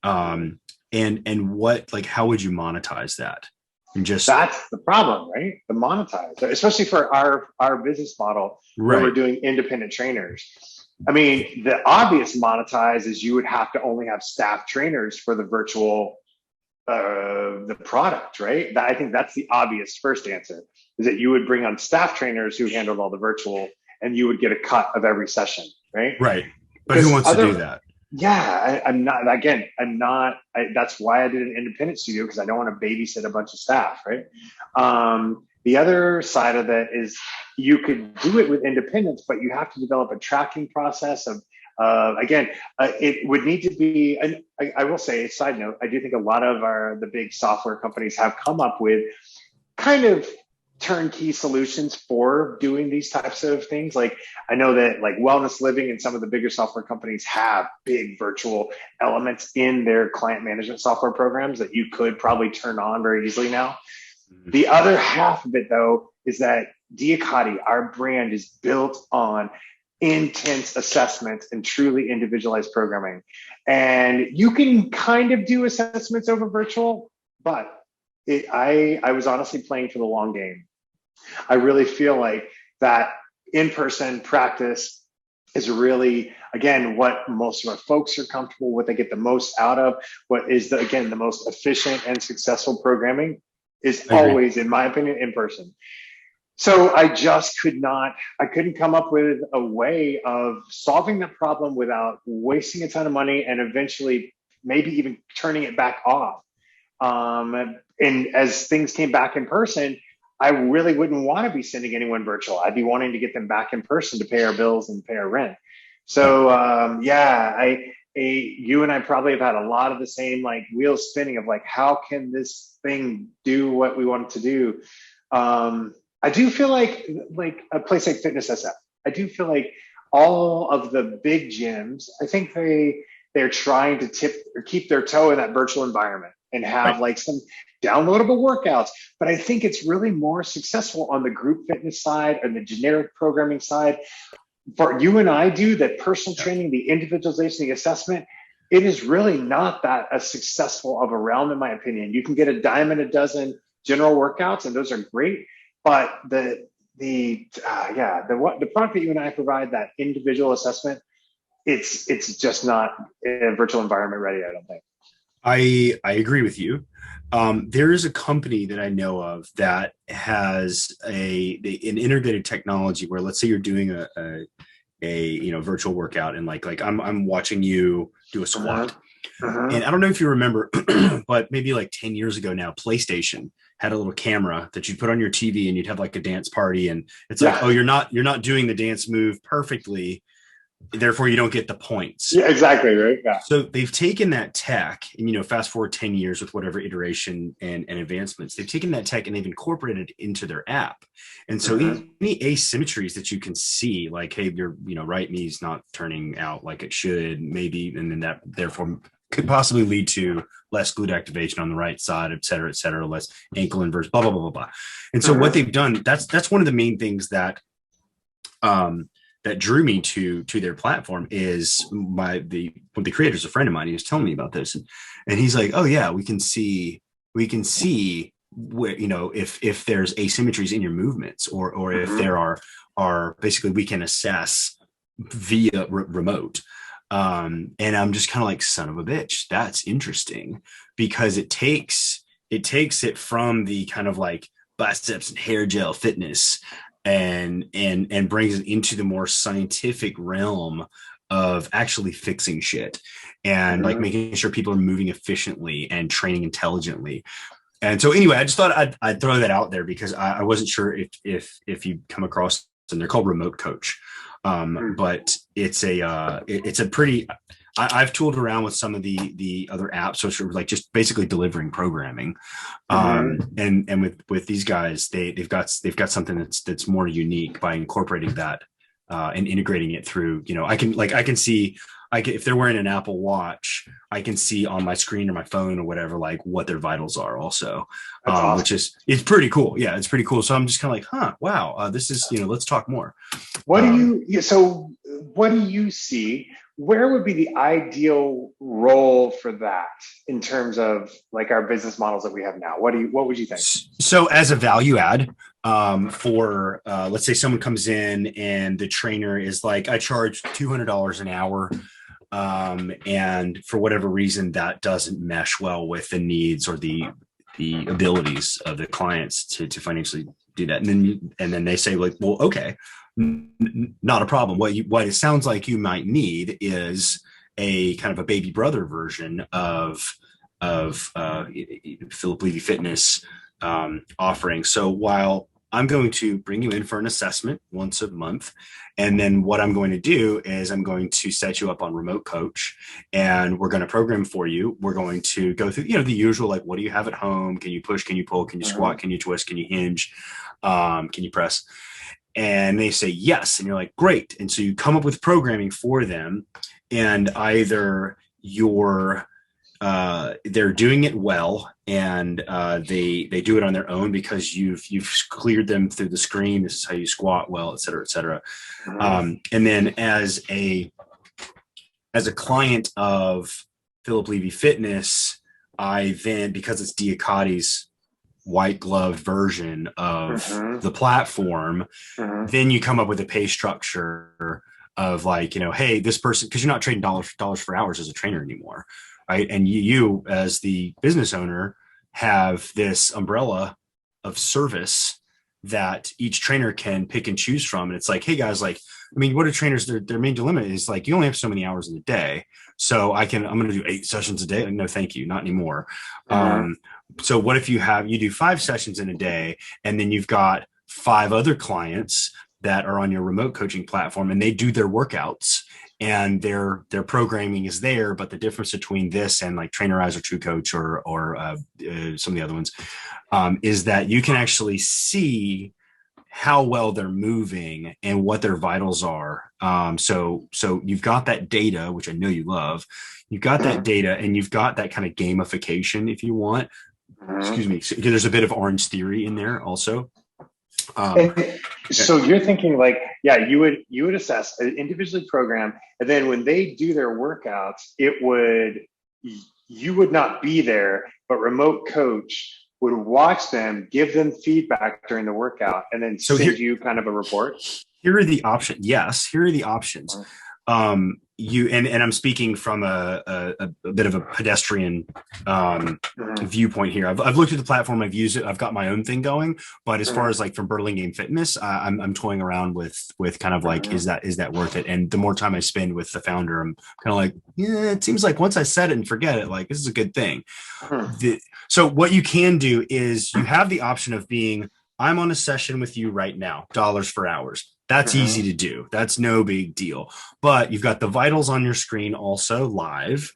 And what, like, how would you monetize that? And just that's the problem, right? The monetize, especially for our business model where we're doing independent trainers. I mean, the obvious monetize is you would have to only have staff trainers for the virtual, the product, right? I think that's the obvious first answer, is that you would bring on staff trainers who handled all the virtual, and you would get a cut of every session, right? Right. But who wants to do that? Yeah, I'm not. Again, I'm not. That's why I did an independent studio, because I don't want to babysit a bunch of staff, right? The other side of that is you could do it with independence, but you have to develop a tracking process of. It would need to be. And I will say, a side note, I do think a lot of the big software companies have come up with kind of turnkey solutions for doing these types of things. Like, I know that like Wellness Living and some of the bigger software companies have big virtual elements in their client management software programs that you could probably turn on very easily now. The other half of it, though, is that DIAKADI, our brand, is built on intense assessments and truly individualized programming. And you can kind of do assessments over virtual, but I was honestly playing for the long game. I really feel like that in-person practice is really, again, what most of our folks are comfortable with. They get the most out of. What is, the most efficient and successful programming is always, in my opinion, in person. So I just couldn't come up with a way of solving that problem without wasting a ton of money and eventually maybe even turning it back off. And as things came back in person, I really wouldn't want to be sending anyone virtual. I'd be wanting to get them back in person to pay our bills and pay our rent. So you and I probably have had a lot of the same like wheels spinning of like, how can this thing do what we want it to do? I do feel like a place like Fitness SF, I do feel like all of the big gyms, I think they're trying to keep their toe in that virtual environment and have like some downloadable workouts. But I think it's really more successful on the group fitness side and the generic programming side. For you and I do that personal training, the individualization, the assessment, it is really not that as successful of a realm, in my opinion. You can get a dime a dozen general workouts, and those are great. But the product that you and I provide, that individual assessment, it's just not a virtual environment ready, I don't think. I agree with you. There is a company that I know of that has an integrated technology where, let's say you're doing a virtual workout, and like I'm watching you do a squat. And I don't know if you remember, but maybe like 10 years ago now, PlayStation had a little camera that you'd put on your TV, and you'd have like a dance party, and it's like, oh, you're not doing the dance move perfectly, therefore you don't get the points. Yeah, exactly, right? Yeah. So they've taken that tech, and fast forward 10 years with whatever iteration and advancements, they've taken that tech and they've incorporated it into their app. And so any asymmetries that you can see, like, hey, your right knee's not turning out like it should, maybe, and then that therefore could possibly lead to less glute activation on the right side, et cetera, less ankle inverse, blah, blah, blah, blah, blah. And so what they've done, that's one of the main things that that drew me to their platform is one of the creators, a friend of mine. He was telling me about this, and he's like, oh yeah, we can see where, if there's asymmetries in your movements, or if there are basically, we can assess via remote. And I'm just kind of like, son of a bitch, that's interesting, because it takes it from the kind of like biceps and hair gel fitness and brings it into the more scientific realm of actually fixing shit and like making sure people are moving efficiently and training intelligently. And so anyway, I just thought I'd throw that out there, because I wasn't sure if you come across them. They're called Remote Coach. But it's a pretty, I've tooled around with some of the other apps, so it's like just basically delivering programming. And with these guys, they've got something that's more unique by incorporating that and integrating it through, I can see, if they're wearing an Apple Watch, I can see on my screen or my phone or whatever, like what their vitals are also, awesome. Which is, it's pretty cool. Yeah, it's pretty cool. So I'm just kind of like, wow, this is, let's talk more. What do you see where would be the ideal role for that in terms of like our business models that we have now? What would you think? So as a value add, for let's say someone comes in and the trainer is like, I charge $200 an hour. And for whatever reason, that doesn't mesh well with the needs or the abilities of the clients to financially do that. And then they say like, well, okay, not a problem. What it sounds like you might need is a kind of a baby brother version of Philip Levy Fitness offering. So while I'm going to bring you in for an assessment once a month, and then what I'm going to do is I'm going to set you up on remote coach, and we're going to program for you. We're going to go through, the usual, like, what do you have at home? Can you push? Can you pull? Can you squat? Can you twist? Can you hinge? Can you press? And they say yes. And you're like, great. And so you come up with programming for them, and either they're doing it well, and they do it on their own because you've cleared them through the screen. This is how you squat well, et cetera, et cetera. And then as a client of Philip Levy Fitness, I then, because it's DIAKADI's white gloved version of the platform, then you come up with a pay structure of like, hey, this person, because you're not trading dollars for hours as a trainer anymore. Right. And you as the business owner have this umbrella of service that each trainer can pick and choose from. And it's like, hey guys, like, I mean, what are trainers, their main dilemma is like, you only have so many hours in the day. So I'm going to do 8 sessions a day. Like, no, thank you. Not anymore. So what if you do 5 sessions in a day, and then you've got 5 other clients that are on your remote coaching platform, and they do their workouts, and their programming is there, but the difference between this and like Trainerize or True Coach or some of the other ones is that you can actually see how well they're moving and what their vitals are. So you've got that data, which I know you love. You've got that data, and you've got that kind of gamification, if you want. Excuse me. So there's a bit of Orange Theory in there also. So you're thinking like, yeah, you would assess, individually program, and then when they do their workouts, you would not be there, but remote coach would watch them, give them feedback during the workout, and then send you kind of a report. Here are the options. Yes, here are the options. And I'm speaking from a bit of a pedestrian viewpoint here. I've looked at the platform, I've used it, I've got my own thing going, but as far as like from Burlingame Fitness, I'm toying around with kind of like, is that worth it? And the more time I spend with the founder, I'm kind of like, yeah, it seems like once I set it and forget it, like this is a good thing. So what you can do is you have the option of being, I'm on a session with you right now, dollars for hours. That's easy to do. That's no big deal. But you've got the vitals on your screen also live.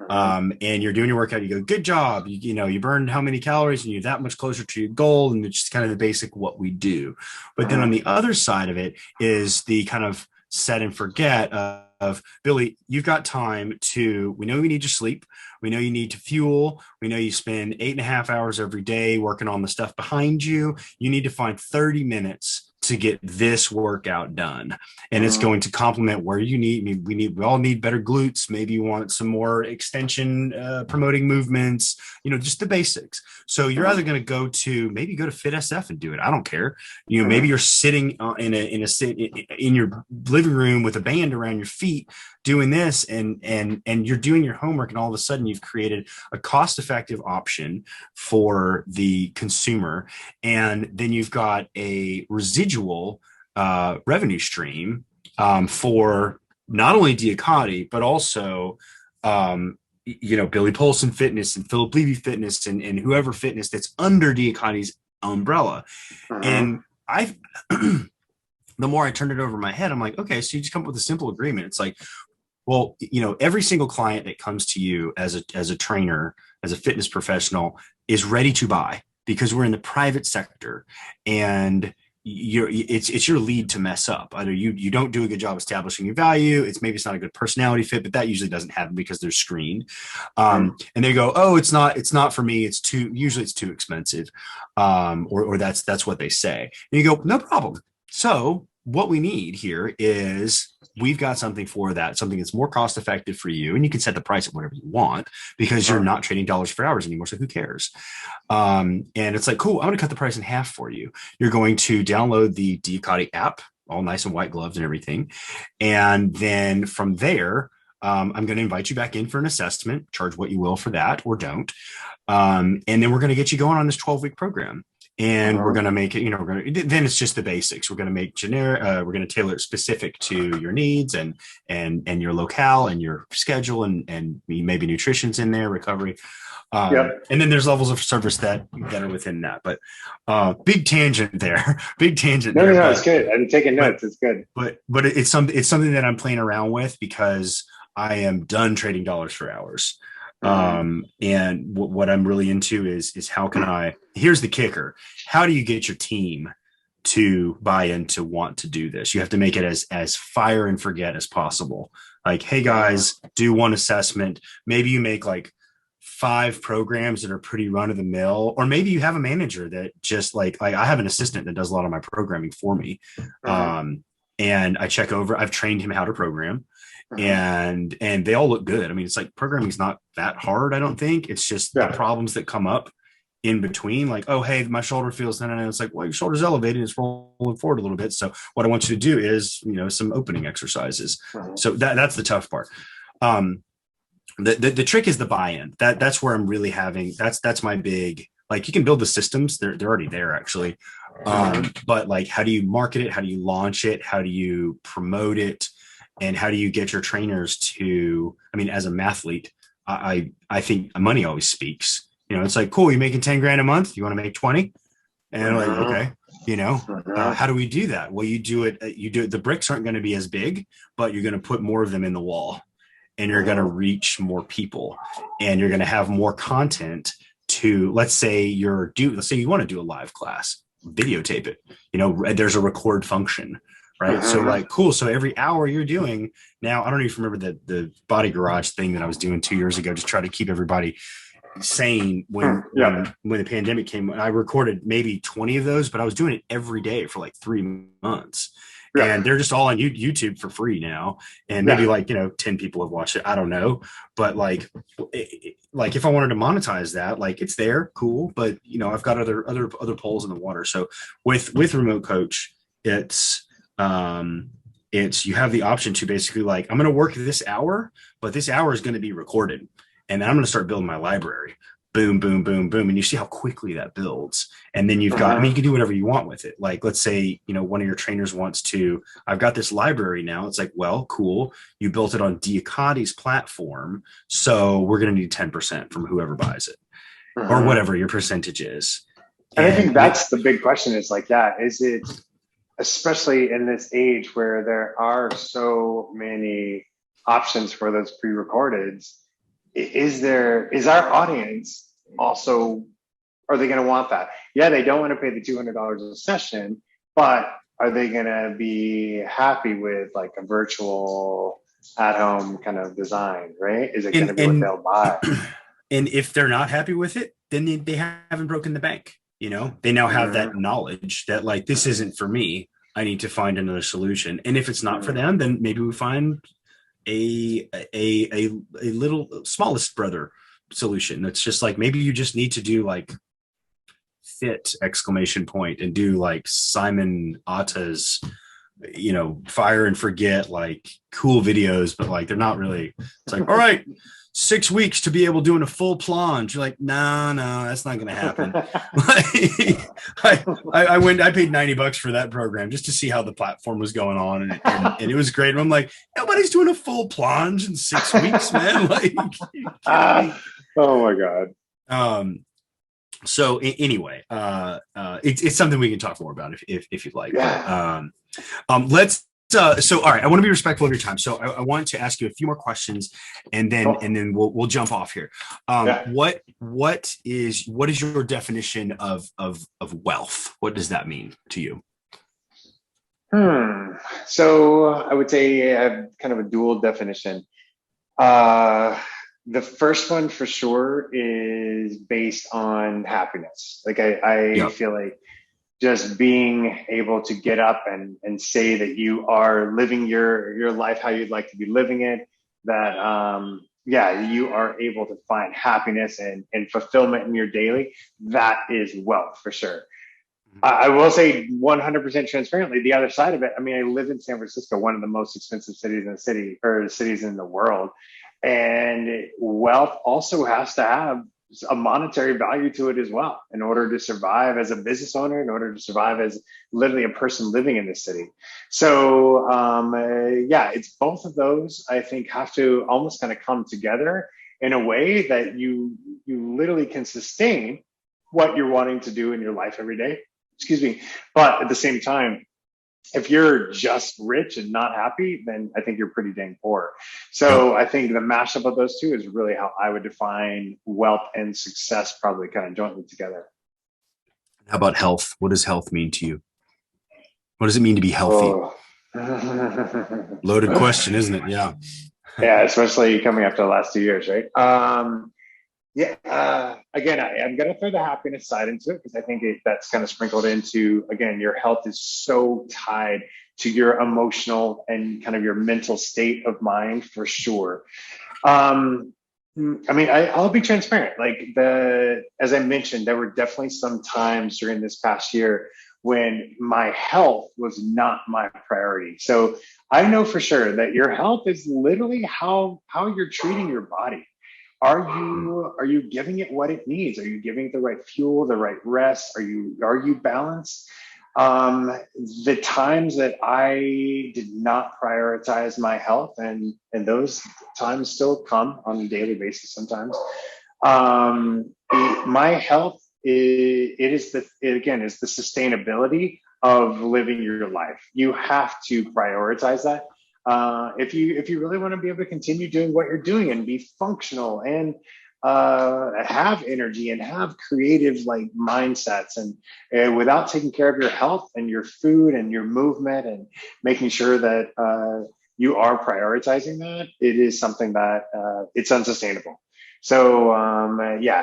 And you're doing your workout. You go, good job. You burned how many calories, and you're that much closer to your goal. And it's just kind of the basic what we do. But then on the other side of it is the kind of set and forget of Billy, you've got time we know you need to sleep. We know you need to fuel. We know you spend 8.5 hours every day working on the stuff behind you. You need to find 30 minutes to get this workout done, and it's going to complement where you need. We all need better glutes. Maybe you want some more extension promoting movements, just the basics. So you're either going to go to FitSF and do it. I don't care. Maybe you're sitting in your living room with a band around your feet doing this, and you're doing your homework, and all of a sudden you've created a cost-effective option for the consumer, and then you've got a residual revenue stream for not only DIAKADI but also Billy Polsen Fitness and Philip Levy Fitness and whoever fitness that's under DIAKADI's umbrella. And I've the more I turned it over in my head, I'm like, okay, so you just come up with a simple agreement. It's like, well, every single client that comes to you as a trainer, as a fitness professional, is ready to buy, because we're in the private sector, and it's your lead to mess up. Either you don't do a good job establishing your value. Maybe it's not a good personality fit, but that usually doesn't happen because they're screened. And they go, oh, it's not for me. It's too expensive. Or that's what they say. And you go, no problem. So what we need here is we've got something for that, something that's more cost effective for you. And you can set the price at whatever you want because you're not trading dollars for hours anymore. So who cares? And it's like, cool, I'm going to cut the price in half for you. You're going to download the DIAKADI app, all nice and white gloved and everything. And then from there, I'm going to invite you back in for an assessment, charge what you will for that or don't. And then we're going to get you going on this 12-week program. And we're going to make it, then it's just the basics. We're going to make generic, we're going to tailor it specific to your needs and your locale and your schedule and maybe nutrition's in there, recovery. And then there's levels of service that are within that. But big tangent there. Big tangent. No, it's good. I'm taking notes. It's good. But it's something that I'm playing around with because I am done trading dollars for hours. And what I'm really into is how can I, here's the kicker. How do you get your team to buy in to want to do this? You have to make it as fire and forget as possible. Like, hey guys, do one assessment. Maybe you make like 5 programs that are pretty run of the mill, or maybe you have a manager that just like I have an assistant that does a lot of my programming for me. And I check over, I've trained him how to program. And they all look good. I mean, it's like programming is not that hard. I don't think it's just the problems that come up in between. Like, oh, hey, my shoulder feels, no. It's like, well, your shoulder's elevated. It's rolling forward a little bit. So what I want you to do is, some opening exercises. So that's the tough part. The trick is the buy-in. That's where I'm really having. That's my big. Like, you can build the systems. They're already there actually. But like, how do you market it? How do you launch it? How do you promote it? And how do you get your trainers to, I mean, as a mathlete, I think money always speaks. It's like, cool, you're making 10 grand a month. You want to make 20? And I'm like, okay, how do we do that? Well, you do it. The bricks aren't going to be as big, but you're going to put more of them in the wall and you're going to reach more people and you're going to have more content to, let's say you want to do a live class, videotape it. There's a record function. Right. So like, cool. So every hour you're doing now, I don't even remember the body garage thing that I was doing 2 years ago, just try to keep everybody sane when the pandemic came. I recorded maybe 20 of those, but I was doing it every day for like 3 months. And they're just all on YouTube for free now. And maybe 10 people have watched it. I don't know. But like if I wanted to monetize that, like it's there, cool. But I've got other poles in the water. So with Remote Coach, it's you have the option to basically like, I'm going to work this hour, but this hour is going to be recorded and then I'm going to start building my library. Boom, boom, boom, boom. And you see how quickly that builds. And then you've got, you can do whatever you want with it. Like, let's say, one of your trainers wants to, I've got this library now. It's like, well, cool. You built it on DIAKADI's platform. So we're going to need 10% from whoever buys it or whatever your percentage is. And I think that's the big question is like, is it, especially in this age where there are so many options for those pre-recordeds, is our audience also, are they going to want that? Yeah, they don't want to pay the $200 a session, but are they going to be happy with like a virtual at-home kind of design, right? Is it going to be what they'll buy? And if they're not happy with it, then they haven't broken the bank. They now have that knowledge that like, this isn't for me. I need to find another solution. And if it's not for them, then maybe we find a little smallest brother solution. That's just like, maybe you just need to do like fit ! And do like Simon Atta's, fire and forget, like cool videos, but like, they're not really, it's like, all right, 6 weeks to be able doing a full plunge. You're like, no, that's not going to happen. I paid $90 for that program just to see how the platform was going on. And it was great. And I'm like, nobody's doing a full plunge in 6 weeks, man. Like, oh my God. So anyway, it's something we can talk more about if you'd like. Yeah. Let's, so, all right, I want to be respectful of your time. So I want to ask you a few more questions and then we'll jump off here. What is your definition of wealth? What does that mean to you? So I would say I have kind of a dual definition. The first one for sure is based on happiness. Like I feel like just being able to get up and say that you are living your life how you'd like to be living it, that you are able to find happiness and fulfillment in your daily, that is wealth for sure. I will say 100% transparently, the other side of it, I mean, I live in San Francisco, one of the most expensive cities in the city, or cities in the world. And wealth also has to have a monetary value to it as well in order to survive as a business owner, in order to survive as literally a person living in the city. So it's both of those, I think, have to almost kind of come together in a way that you literally can sustain what you're wanting to do in your life every day. Excuse me. But at the same time, if you're just rich and not happy, then I think you're pretty dang poor. So I think the mashup of those two is really how I would define wealth and success, probably kind of jointly together. How about health? What does health mean to you? What does it mean to be healthy? Oh. Loaded question, isn't it? Yeah. Yeah, especially coming after the last 2 years, right? Again, I'm going to throw the happiness side into it because I think that's kind of sprinkled into, again, your health is so tied to your emotional and kind of your mental state of mind for sure. I mean, I'll be transparent. Like as I mentioned, there were definitely some times during this past year when my health was not my priority. So I know for sure that your health is literally how you're treating your body. Are you giving it what it needs? Are you giving it the right fuel, the right rest? Are you balanced? The times that I did not prioritize my health, and those times still come on a daily basis sometimes. My health is the sustainability of living your life. You have to prioritize that. If you really want to be able to continue doing what you're doing and be functional and have energy and have creative like mindsets and without taking care of your health and your food and your movement and making sure that you are prioritizing that, it is something that it's unsustainable. So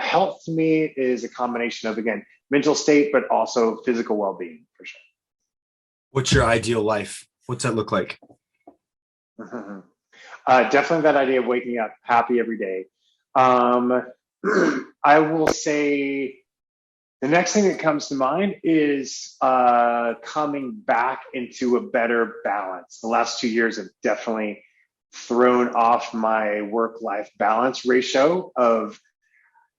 health to me is a combination of, again, mental state, but also physical well-being for sure. What's your ideal life? What's that look like? Definitely that idea of waking up happy every day. I will say the next thing that comes to mind is coming back into a better balance. The last 2 years have definitely thrown off my work-life balance ratio of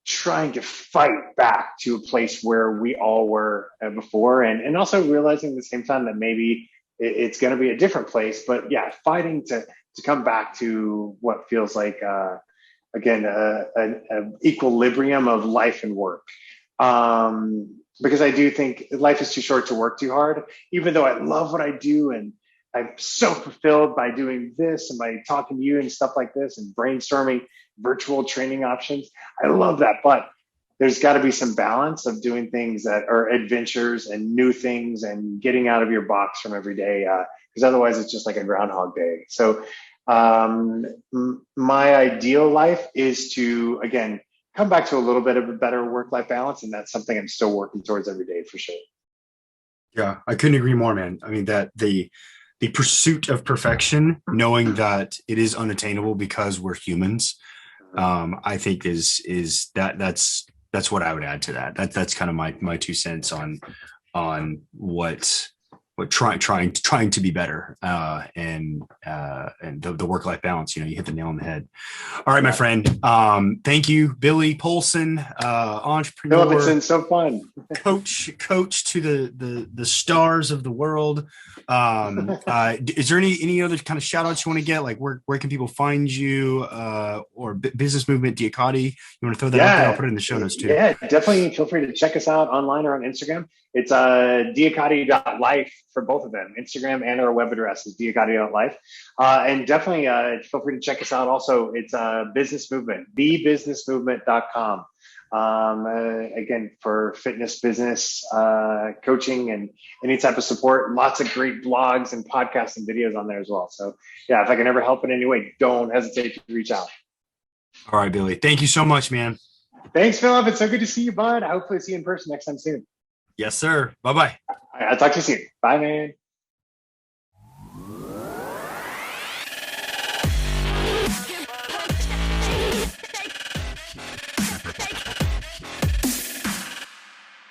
trying to fight back to a place where we all were before, and also realizing at the same time that maybe it's going to be a different place, but yeah, fighting to come back to what feels like, again, an equilibrium of life and work. Because I do think life is too short to work too hard, even though I love what I do. And I'm so fulfilled by doing this and by talking to you and stuff like this and brainstorming virtual training options. I love that. But there's got to be some balance of doing things that are adventures and new things and getting out of your box from every day. Because otherwise it's just like a Groundhog Day. So my ideal life is to, again, come back to a little bit of a better work-life balance. And that's something I'm still working towards every day for sure. Yeah, I couldn't agree more, man. I mean, that the pursuit of perfection, knowing that it is unattainable because we're humans, I think that's what I would add to that. That's kind of my 2 cents on what trying to be better and the work-life balance. You hit the nail on the head. All right, my friend. Thank you, Billy Polsen, entrepreneur. No, it's been so fun. coach to the stars of the world. Is there any other kind of shout outs you want to get? Like where can people find you or business movement, DIAKADI? You want to throw that out there? I'll put it in the show notes too. Yeah, definitely feel free to check us out online or on Instagram. It's DIAKADI.life for both of them. Instagram and our web address is DIAKADI.life. And definitely feel free to check us out. Also, it's Business Movement, thebusinessmovement.com. Again, for fitness, business, coaching, and any type of support. Lots of great blogs and podcasts and videos on there as well. So yeah, if I can ever help in any way, don't hesitate to reach out. All right, Billy. Thank you so much, man. Thanks, Philip. It's so good to see you, bud. I hopefully see you in person next time soon. Yes, sir. Bye bye. I'll talk to you soon. Bye, man.